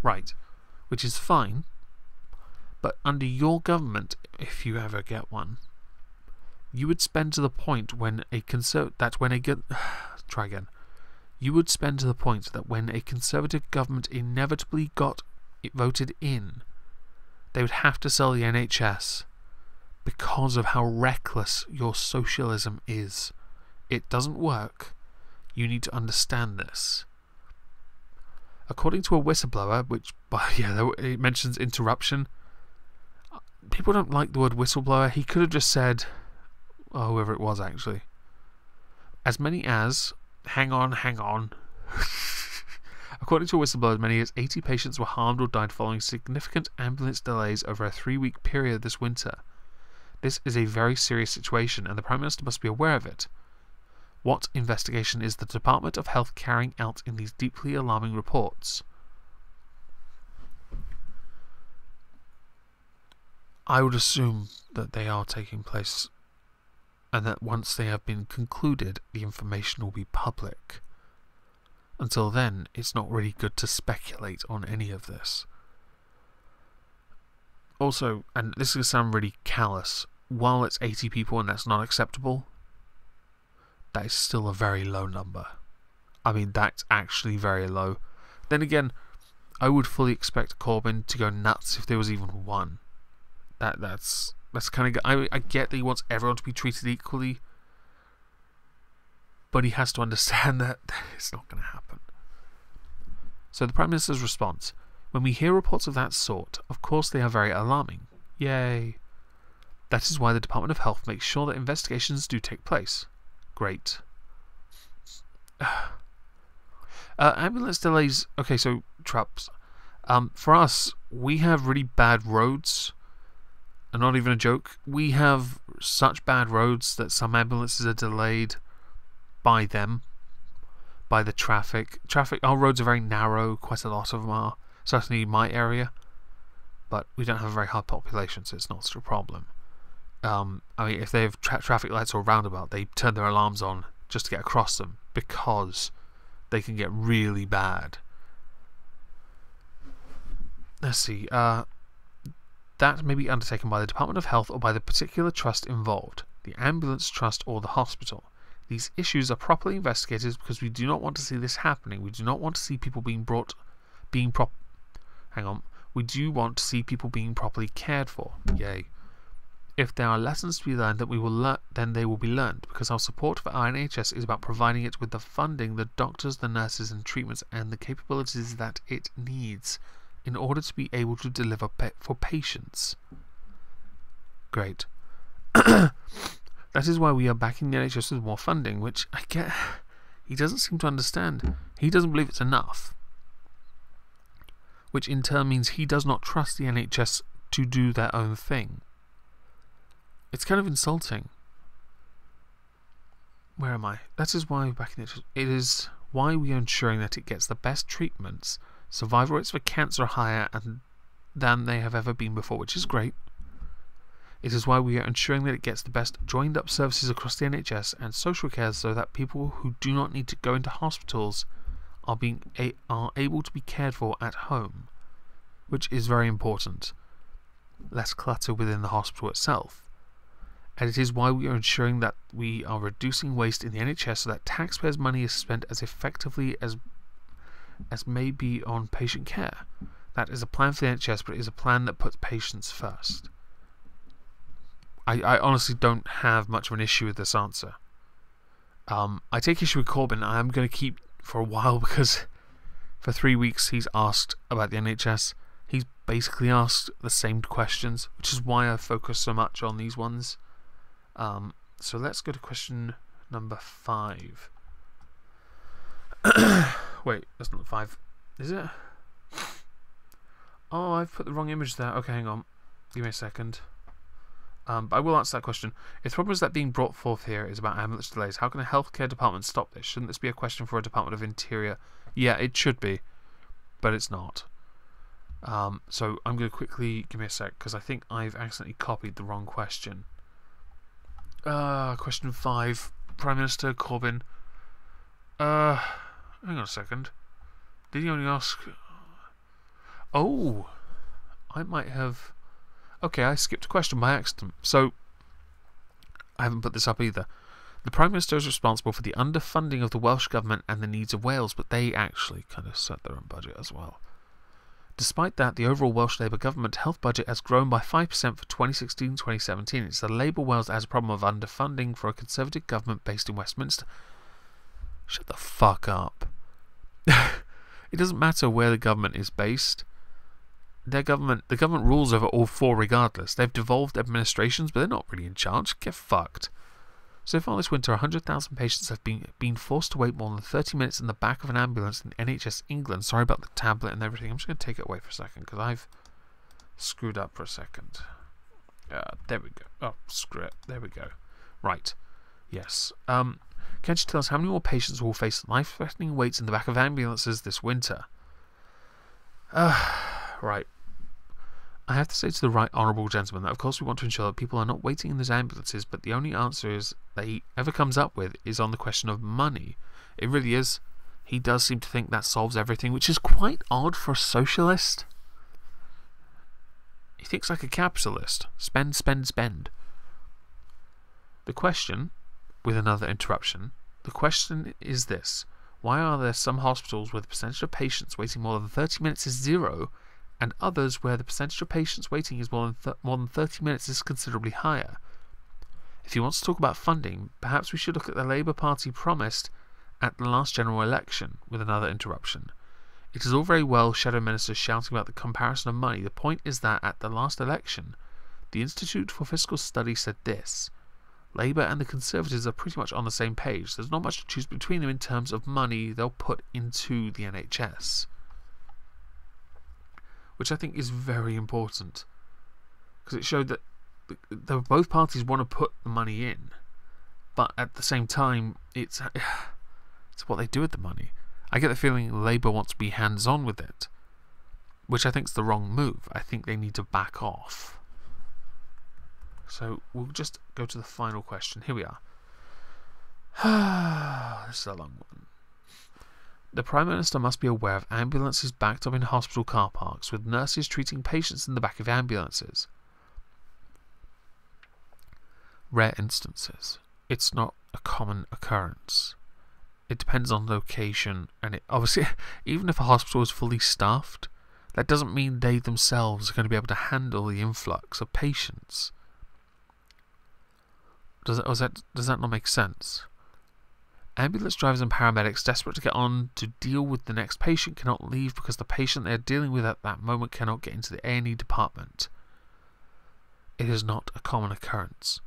Right. Which is fine. But under your government, if you ever get one, you would spend to the point when You would spend to the point that when a Conservative government inevitably got it voted in, they would have to sell the NHS because of how reckless your socialism is. It doesn't work. You need to understand this. According to a whistleblower, which, it mentions interruption, people don't like the word whistleblower. He could have just said, whoever it was actually, as many as, hang on. According to a whistleblower, as many as 80 patients were harmed or died following significant ambulance delays over a 3-week period this winter. This is a very serious situation, and the Prime Minister must be aware of it. What investigation is the Department of Health carrying out in these deeply alarming reports? I would assume that they are taking place, and that once they have been concluded, the information will be public. Until then, it's not really good to speculate on any of this. Also, and this is going to sound really callous, while it's 80 people and that's not acceptable, that is still a very low number. I mean, that's actually very low. Then again, I would fully expect Corbyn to go nuts if there was even one. That's kind of... I get that he wants everyone to be treated equally, but he has to understand that it's not going to happen. So the Prime Minister's response: when we hear reports of that sort, of course they are very alarming. Yay. That is why the Department of Health makes sure that investigations do take place. Great. Ambulance delays. Okay, so traps. For us, we have really bad roads. And not even a joke. We have such bad roads that some ambulances are delayed by them, by the traffic. Our roads are very narrow. Quite a lot of them are. Certainly in my area. But we don't have a very high population, so it's not such a problem. I mean, if they have traffic lights or roundabout, they turn their alarms on just to get across them because they can get really bad. Let's see. That may be undertaken by the Department of Health or by the particular trust involved, the ambulance trust or the hospital. These issues are properly investigated because we do not want to see this happening. We do not want to see people We do want to see people being properly cared for. Yay. If there are lessons to be learned then they will be learned, because our support for our NHS is about providing it with the funding, the doctors, the nurses and treatments and the capabilities that it needs in order to be able to deliver for patients. Great. That is why we are backing the NHS with more funding, which I get. He doesn't seem to understand. He doesn't believe it's enough. Which in turn means he does not trust the NHS to do their own thing. It's kind of insulting. Where am I? That is why it is why we are ensuring that it gets the best treatments. Survival rates for cancer are higher than they have ever been before, which is great. It is why we are ensuring that it gets the best joined up services across the NHS and social care, so that people who do not need to go into hospitals are able to be cared for at home, which is very important. Less clutter within the hospital itself. And it is why we are ensuring that we are reducing waste in the NHS so that taxpayers' money is spent as effectively as may be on patient care. That is a plan for the NHS, but it is a plan that puts patients first. I honestly don't have much of an issue with this answer. I take issue with Corbyn. I am going to keep for a while because for 3 weeks he's asked about the NHS. He's basically asked the same questions, which is why I focus so much on these ones. So let's go to question number 5. Wait, that's not 5. Is it? Oh, I've put the wrong image there. Okay, hang on. Give me a second. But I will answer that question. If the problem is that being brought forth here is about ambulance delays, how can a healthcare department stop this? Shouldn't this be a question for a Department of Interior? Yeah, it should be, but it's not. So I'm going to quickly, give me a sec, because I think I've accidentally copied the wrong question. Question 5. Prime Minister Corbyn. Hang on a second. Did he only ask... Oh! I might have... Okay, I skipped a question by accident. So, I haven't put this up either. The Prime Minister is responsible for the underfunding of the Welsh Government and the needs of Wales, but they actually kind of set their own budget as well. Despite that, the overall Welsh Labour Government health budget has grown by 5% for 2016-2017. It's the Labour Wales that has a problem of underfunding for a Conservative government based in Westminster. Shut the fuck up. It doesn't matter where the government is based. The government rules over all 4 regardless. They've devolved administrations, but they're not really in charge. Get fucked. So far this winter, 100,000 patients have been forced to wait more than 30 minutes in the back of an ambulance in NHS England. Sorry about the tablet and everything. I'm just going to take it away for a second because I've screwed up for a second. There we go. Oh, screw it. There we go. Right. Yes. Can you tell us how many more patients will face life-threatening waits in the back of ambulances this winter? Right. I have to say to the right honourable gentleman that of course we want to ensure that people are not waiting in those ambulances, but the only answer that he ever comes up with is on the question of money. It really is. He does seem to think that solves everything, which is quite odd for a socialist. He thinks like a capitalist. Spend, spend, spend. The question, with another interruption, the question is this. Why are there some hospitals where the percentage of patients waiting more than 30 minutes is 0, and others where the percentage of patients waiting is more than 30 minutes is considerably higher? If he wants to talk about funding, perhaps we should look at the Labour Party promised at the last general election, with another interruption. It is all very well shadow ministers shouting about the comparison of money. The point is that at the last election, the Institute for Fiscal Study said this: Labour and the Conservatives are pretty much on the same page. There's not much to choose between them in terms of money they'll put into the NHS. Which I think is very important, because it showed that both parties want to put the money in, but at the same time it's what they do with the money. I get the feeling Labour wants to be hands-on with it, which I think is the wrong move. I think they need to back off. So we'll just go to the final question. Here we are. This is a long one. The Prime Minister must be aware of ambulances backed up in hospital car parks, with nurses treating patients in the back of ambulances. Rare instances. It's not a common occurrence. It depends on location, and obviously, even if a hospital is fully staffed, that doesn't mean they themselves are going to be able to handle the influx of patients. Does that not make sense? Ambulance drivers and paramedics desperate to get on to deal with the next patient cannot leave because the patient they are dealing with at that moment cannot get into the A&E department. It is not a common occurrence.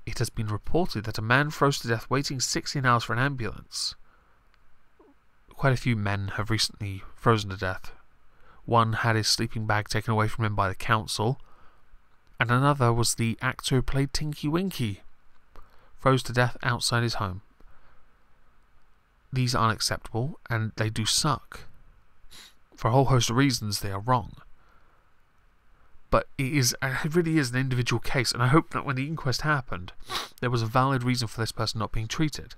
It has been reported that a man froze to death waiting 16 hours for an ambulance. Quite a few men have recently frozen to death. One had his sleeping bag taken away from him by the council. And another was the actor who played Tinky Winky, froze to death outside his home. These are unacceptable, and they do suck. For a whole host of reasons, they are wrong. But it really is an individual case, and I hope that when the inquest happened, there was a valid reason for this person not being treated.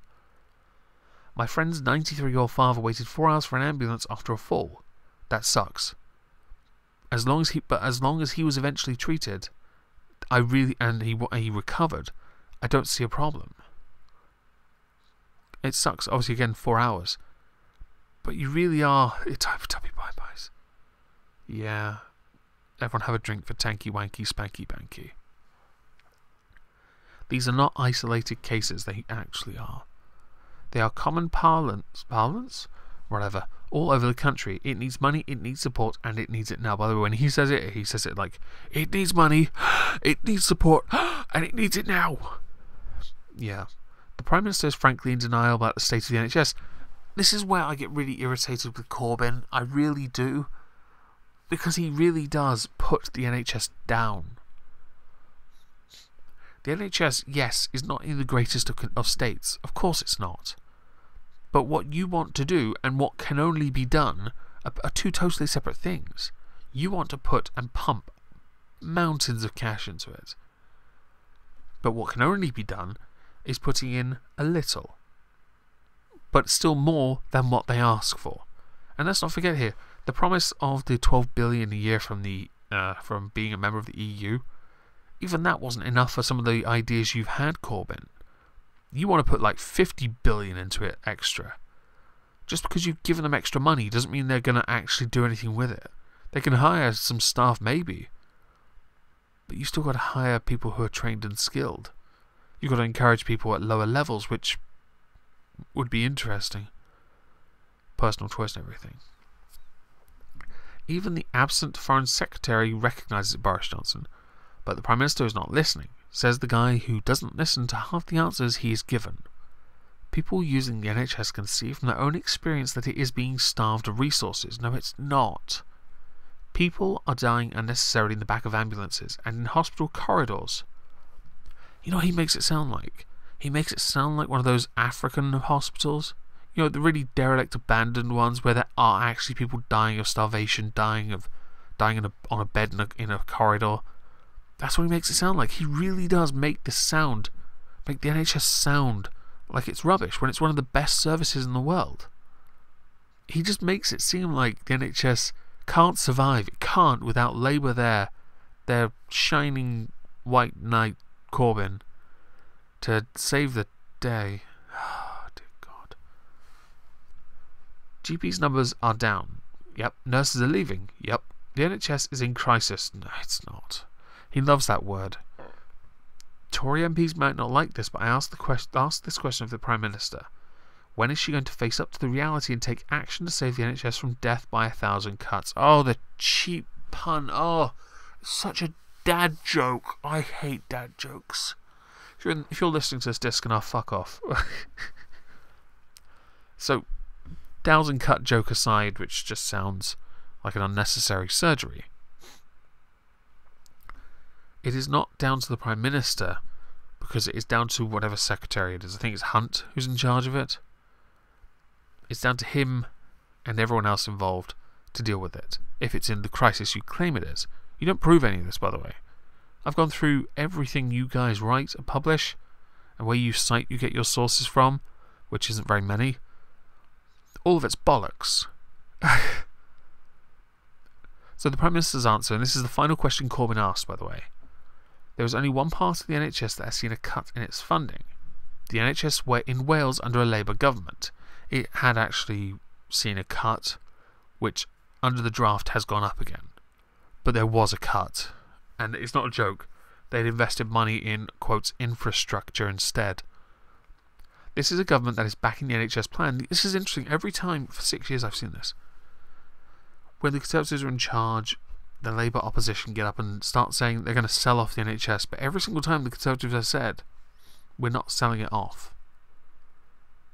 My friend's 93-year-old father waited 4 hours for an ambulance after a fall. That sucks. As long as he was eventually treated, and he recovered, I don't see a problem. It sucks, obviously, again, 4 hours. But you really are... It's time for tubby bye-byes. Yeah. Everyone have a drink for Tanky Wanky Spanky Banky. These are not isolated cases, they actually are. They are common parlance? Whatever. All over the country. It needs money, it needs support, and it needs it now. By the way, when he says it like, it needs money, it needs support, and it needs it now. Yeah. The Prime Minister is frankly in denial about the state of the NHS. This is where I get really irritated with Corbyn. I really do. Because he really does put the NHS down. The NHS, yes, is not in the greatest of states. Of course it's not. But what you want to do and what can only be done are two totally separate things. You want to put and pump mountains of cash into it. But what can only be done is putting in a little. But still more than what they ask for. And let's not forget here, the promise of the 12 billion a year from being a member of the EU, even that wasn't enough for some of the ideas you've had, Corbyn. You want to put like 50 billion into it extra. Just because you've given them extra money doesn't mean they're going to actually do anything with it. They can hire some staff maybe, but you still got to hire people who are trained and skilled. You've got to encourage people at lower levels, which would be interesting. Personal choice and everything. Even the absent Foreign Secretary recognises it, Boris Johnson, but the Prime Minister is not listening, says the guy who doesn't listen to half the answers he is given. People using the NHS can see from their own experience that it is being starved of resources. No, it's not. People are dying unnecessarily in the back of ambulances and in hospital corridors. You know what he makes it sound like? He makes it sound like one of those African hospitals. You know, the really derelict, abandoned ones where there are actually people dying of starvation, dying on a bed in a corridor. That's what he makes it sound like. He really does make the NHS sound like it's rubbish when it's one of the best services in the world. He just makes it seem like the NHS can't survive. It can't without Labour there, their shining white knight Corbyn, to save the day. Oh, dear God. GPs' numbers are down. Yep. Nurses are leaving. Yep. The NHS is in crisis. No, it's not. He loves that word. Tory MPs might not like this, but I asked this question of the Prime Minister. When is she going to face up to the reality and take action to save the NHS from death by 1,000 cuts? Oh, the cheap pun. Oh, such a dad joke. I hate dad jokes. If you're listening to this disc, and I'll fuck off. So, 1,000 cut joke aside, which just sounds like an unnecessary surgery. It is not down to the Prime Minister, because it is down to whatever secretary it is. I think it's Hunt who's in charge of it. It's down to him and everyone else involved to deal with it, if it's in the crisis you claim it is. You don't prove any of this, by the way. I've gone through everything you guys write and publish, and where you get your sources from, which isn't very many. All of it's bollocks. So the Prime Minister's answer, and this is the final question Corbyn asked, by the way. There is only one part of the NHS that has seen a cut in its funding. The NHS in Wales under a Labour government. It had actually seen a cut, which under the draft has gone up again. But there was a cut. And it's not a joke. They'd invested money in, quotes, infrastructure instead. This is a government that is backing the NHS plan. This is interesting. Every time, for 6 years I've seen this. When the Conservatives are in charge, the Labour opposition get up and start saying they're going to sell off the NHS. But every single time the Conservatives have said, we're not selling it off.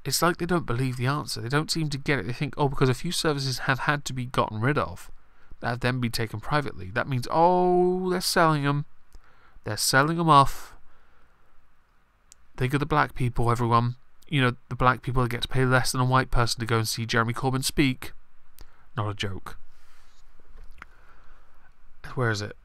It's like they don't believe the answer. They don't seem to get it. They think, oh, because a few services have had to be gotten rid of, that have then been taken privately, that means, oh, they're selling them. They're selling them off. Think of the black people, everyone. The black people that get to pay less than a white person to go and see Jeremy Corbyn speak. Not a joke. Where is it?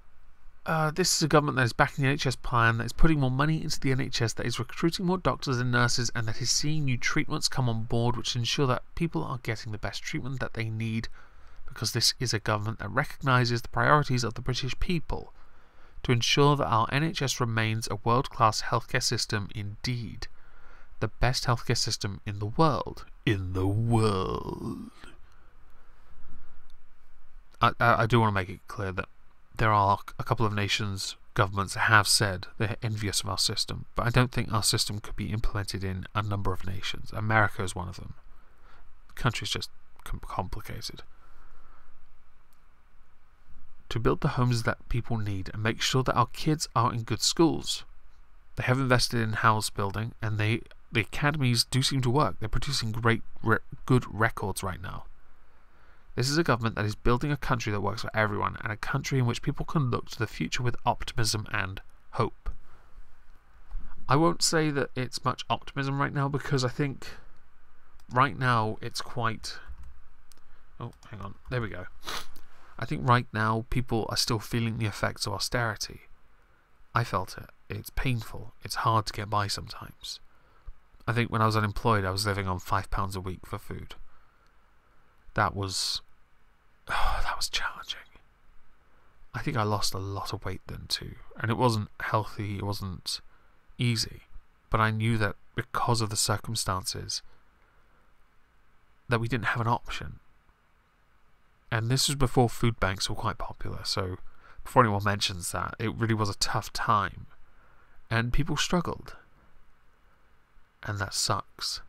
This is a government that is backing the NHS plan, that is putting more money into the NHS, that is recruiting more doctors and nurses, and that is seeing new treatments come on board which ensure that people are getting the best treatment that they need, because this is a government that recognises the priorities of the British people to ensure that our NHS remains a world-class healthcare system indeed. The best healthcare system in the world. In the world. I do want to make it clear that there are a couple of nations' governments that have said they're envious of our system, but I don't think our system could be implemented in a number of nations. America is one of them. The country's just complicated. To build the homes that people need and make sure that our kids are in good schools. They have invested in house building, and the academies do seem to work. They're producing good records right now. This is a government that is building a country that works for everyone, and a country in which people can look to the future with optimism and hope. I won't say that it's much optimism right now, because I think right now it's quite... Oh, hang on. There we go. I think right now people are still feeling the effects of austerity. I felt it. It's painful. It's hard to get by sometimes. I think when I was unemployed, I was living on £5 a week for food. That was challenging. I think I lost a lot of weight then too, and it wasn't healthy, it wasn't easy, but I knew that because of the circumstances that we didn't have an option. And this was before food banks were quite popular, so before anyone mentions that, it really was a tough time, and people struggled, and that sucks.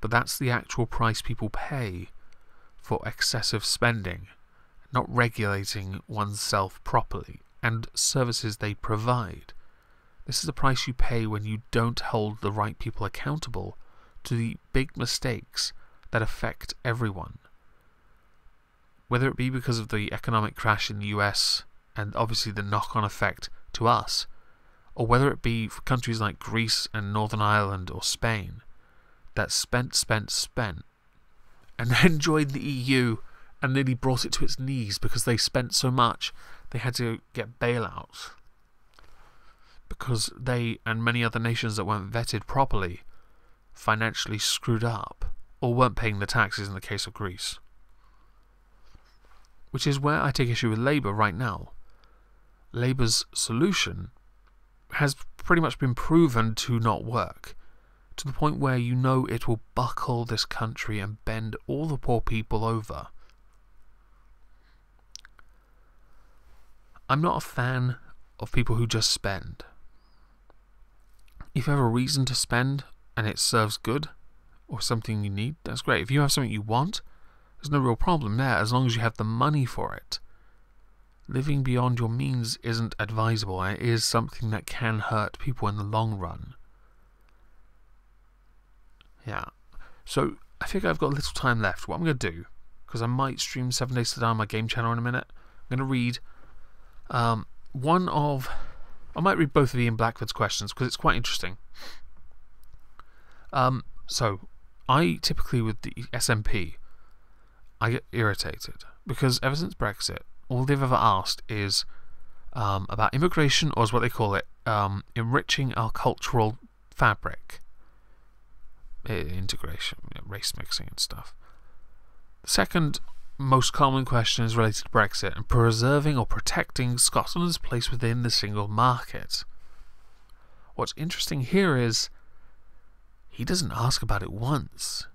But that's the actual price people pay for excessive spending, not regulating oneself properly, and services they provide. This is the price you pay when you don't hold the right people accountable to the big mistakes that affect everyone. Whether it be because of the economic crash in the US, and obviously the knock-on effect to us, or whether it be for countries like Greece and Northern Ireland or Spain, that spent, and then joined the EU and nearly brought it to its knees because they spent so much they had to get bailouts. Because they and many other nations that weren't vetted properly financially screwed up, or weren't paying the taxes in the case of Greece. Which is where I take issue with Labour right now. Labour's solution has pretty much been proven to not work, to the point where you know it will buckle this country and bend all the poor people over. I'm not a fan of people who just spend. If you have a reason to spend and it serves good, or something you need, that's great. If you have something you want, there's no real problem there, as long as you have the money for it. Living beyond your means isn't advisable, and it is something that can hurt people in the long run. Yeah. So, I think I've got a little time left. What I'm going to do, because I might stream 7 Days to Die on my game channel in a minute, I'm going to read I might read both of Ian Blackford's questions, because it's quite interesting. So, I typically, with the SNP, I get irritated, because ever since Brexit, all they've ever asked is about immigration, or as what they call it, enriching our cultural fabric. Integration, race mixing and stuff. The second most common question is related to Brexit and preserving or protecting Scotland's place within the single market. What's interesting here is he doesn't ask about it once.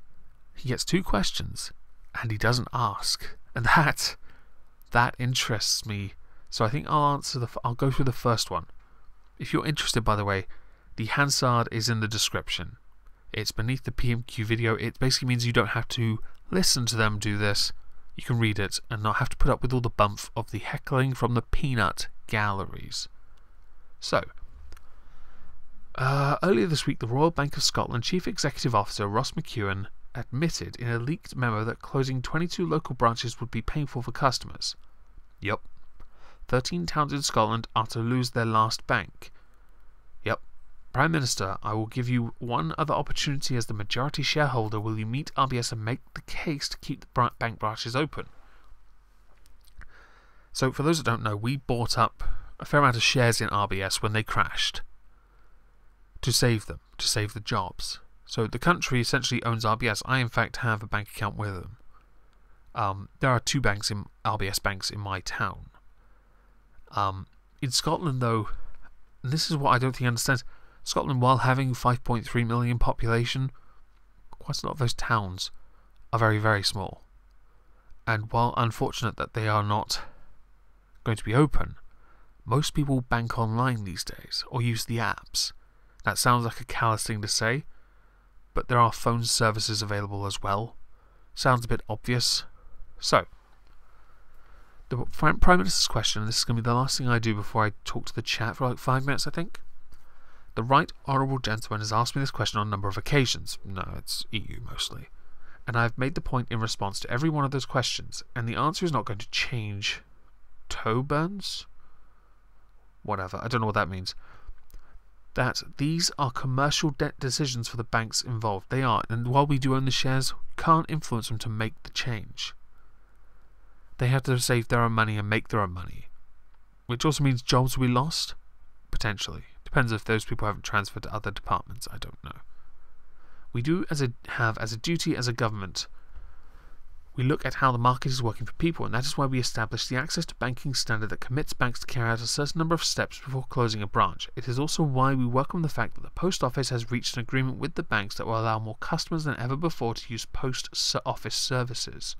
He gets 2 questions and he doesn't ask, and that interests me. So I think I'll go through the first one. If you're interested, by the way, the Hansard is in the description. It's beneath the PMQ video. It basically means you don't have to listen to them do this. You can read it and not have to put up with all the bump of the heckling from the peanut galleries. So, earlier this week, the Royal Bank of Scotland Chief Executive Officer Ross McEwan admitted in a leaked memo that closing 22 local branches would be painful for customers. Yep. 13 towns in Scotland are to lose their last bank. Yep. Prime Minister, I will give you one other opportunity as the majority shareholder. Will you meet RBS and make the case to keep the bank branches open? So, for those that don't know, we bought up a fair amount of shares in RBS when they crashed to save them, to save the jobs. So the country essentially owns RBS. I, in fact, have a bank account with them. There are 2 RBS banks in my town. In Scotland, though, and this is what I don't think I understand, Scotland, while having 5.3 million population, quite a lot of those towns are very, very small. And while unfortunate that they are not going to be open, most people bank online these days, or use the apps. That sounds like a callous thing to say, but there are phone services available as well. Sounds a bit obvious. So, the Prime Minister's question, and this is going to be the last thing I do before I talk to the chat for like 5 minutes, I think. The Right Honourable Gentleman has asked me this question on a number of occasions. No, it's EU mostly. And I've made the point in response to every one of those questions, and the answer is not going to change. Toe burns? Whatever, I don't know what that means. That these are commercial debt decisions for the banks involved. They are, and while we do own the shares, we can't influence them to make the change. They have to save their own money and make their own money. Which also means jobs will be lost? Potentially. Depends if those people haven't transferred to other departments, I don't know. We do have as a duty as a government, we look at how the market is working for people, and that is why we established the access to banking standard that commits banks to carry out a certain number of steps before closing a branch. It is also why we welcome the fact that the Post Office has reached an agreement with the banks that will allow more customers than ever before to use post office services,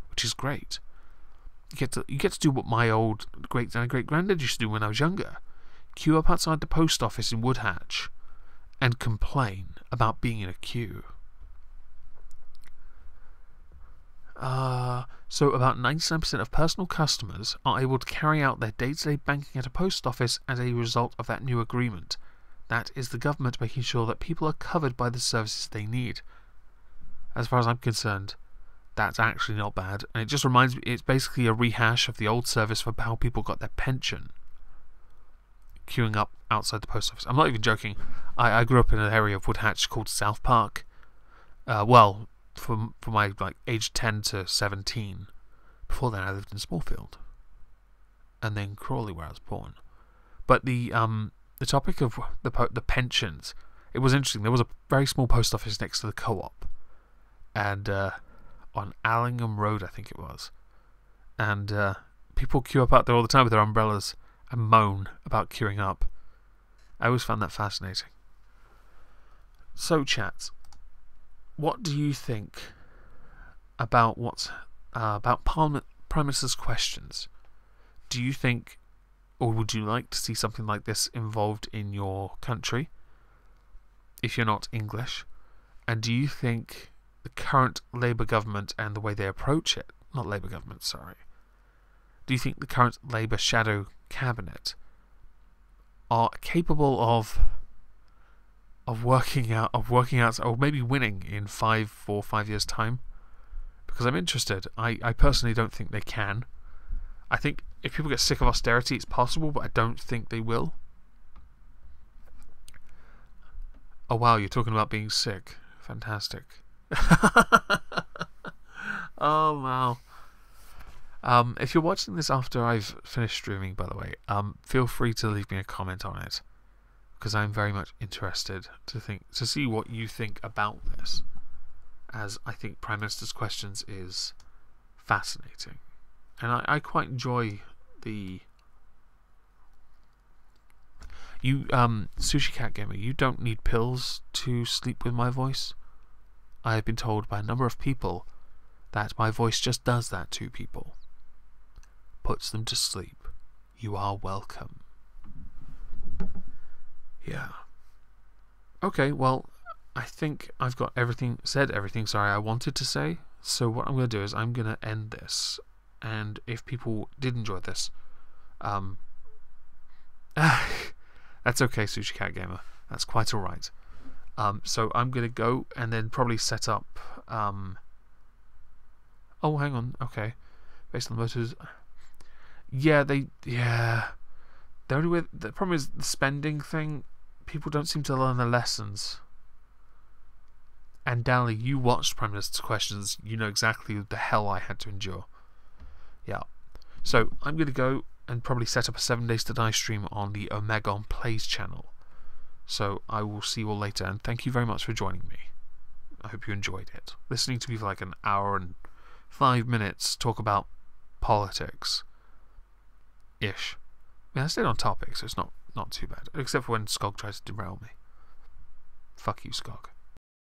which is great. You get to do what my old great-granddad used to do when I was younger. Queue up outside the post office in Woodhatch and complain about being in a queue. So about 99% of personal customers are able to carry out their day-to-day banking at a post office as a result of that new agreement. That is the government making sure that people are covered by the services they need. As far as I'm concerned, that's actually not bad. And it just reminds me, it's basically a rehash of the old service for how people got their pension. Queuing up outside the post office. I'm not even joking. I grew up in an area of Woodhatch called South Park. For my age 10 to 17. Before then, I lived in Smallfield, and then Crawley, where I was born. But the topic of the pensions, it was interesting. There was a very small post office next to the co-op, and on Allingham Road, I think it was, and people queue up out there all the time with their umbrellas and moan about queuing up. I always found that fascinating. So, chat. What do you think about about Prime Minister's questions? Do you think, or would you like to see something like this involved in your country, if you're not English? And do you think the current Labour government and the way they approach it, not Labour government, sorry, do you think the current Labour shadow cabinet are capable of working out, or maybe winning in 4 or 5 years' time? Because I'm interested. I personally don't think they can. I think if people get sick of austerity, it's possible, but I don't think they will. Oh wow, you're talking about being sick. Fantastic. Oh wow. If you're watching this after I've finished streaming, by the way, feel free to leave me a comment on it, because I'm very much interested to see what you think about this, as I think Prime Minister's questions is fascinating, and I quite enjoy the Sushi Cat Gamer. You don't need pills to sleep with my voice. I have been told by a number of people that my voice just does that to people, puts them to sleep. You are welcome. Yeah. Okay, well, I think I've got everything I wanted to say. So what I'm going to do is I'm going to end this. And if people did enjoy this, that's okay, Sushi Cat Gamer. That's quite alright. So I'm going to go and then probably set up... oh, hang on. Okay. Based on the motors... Yeah, the problem is the spending thing. People don't seem to learn the lessons. And Dally, you watched Prime Minister's Questions. You know exactly the hell I had to endure. Yeah. So I'm going to go and probably set up a 7 Days to Die stream on the Omegon Plays channel. So I will see you all later, and thank you very much for joining me. I hope you enjoyed it. Listening to me for like an hour and 5 minutes talk about politics. Ish. I mean, I stayed on topic, so it's not too bad. Except for when Skog tries to derail me. Fuck you, Skog.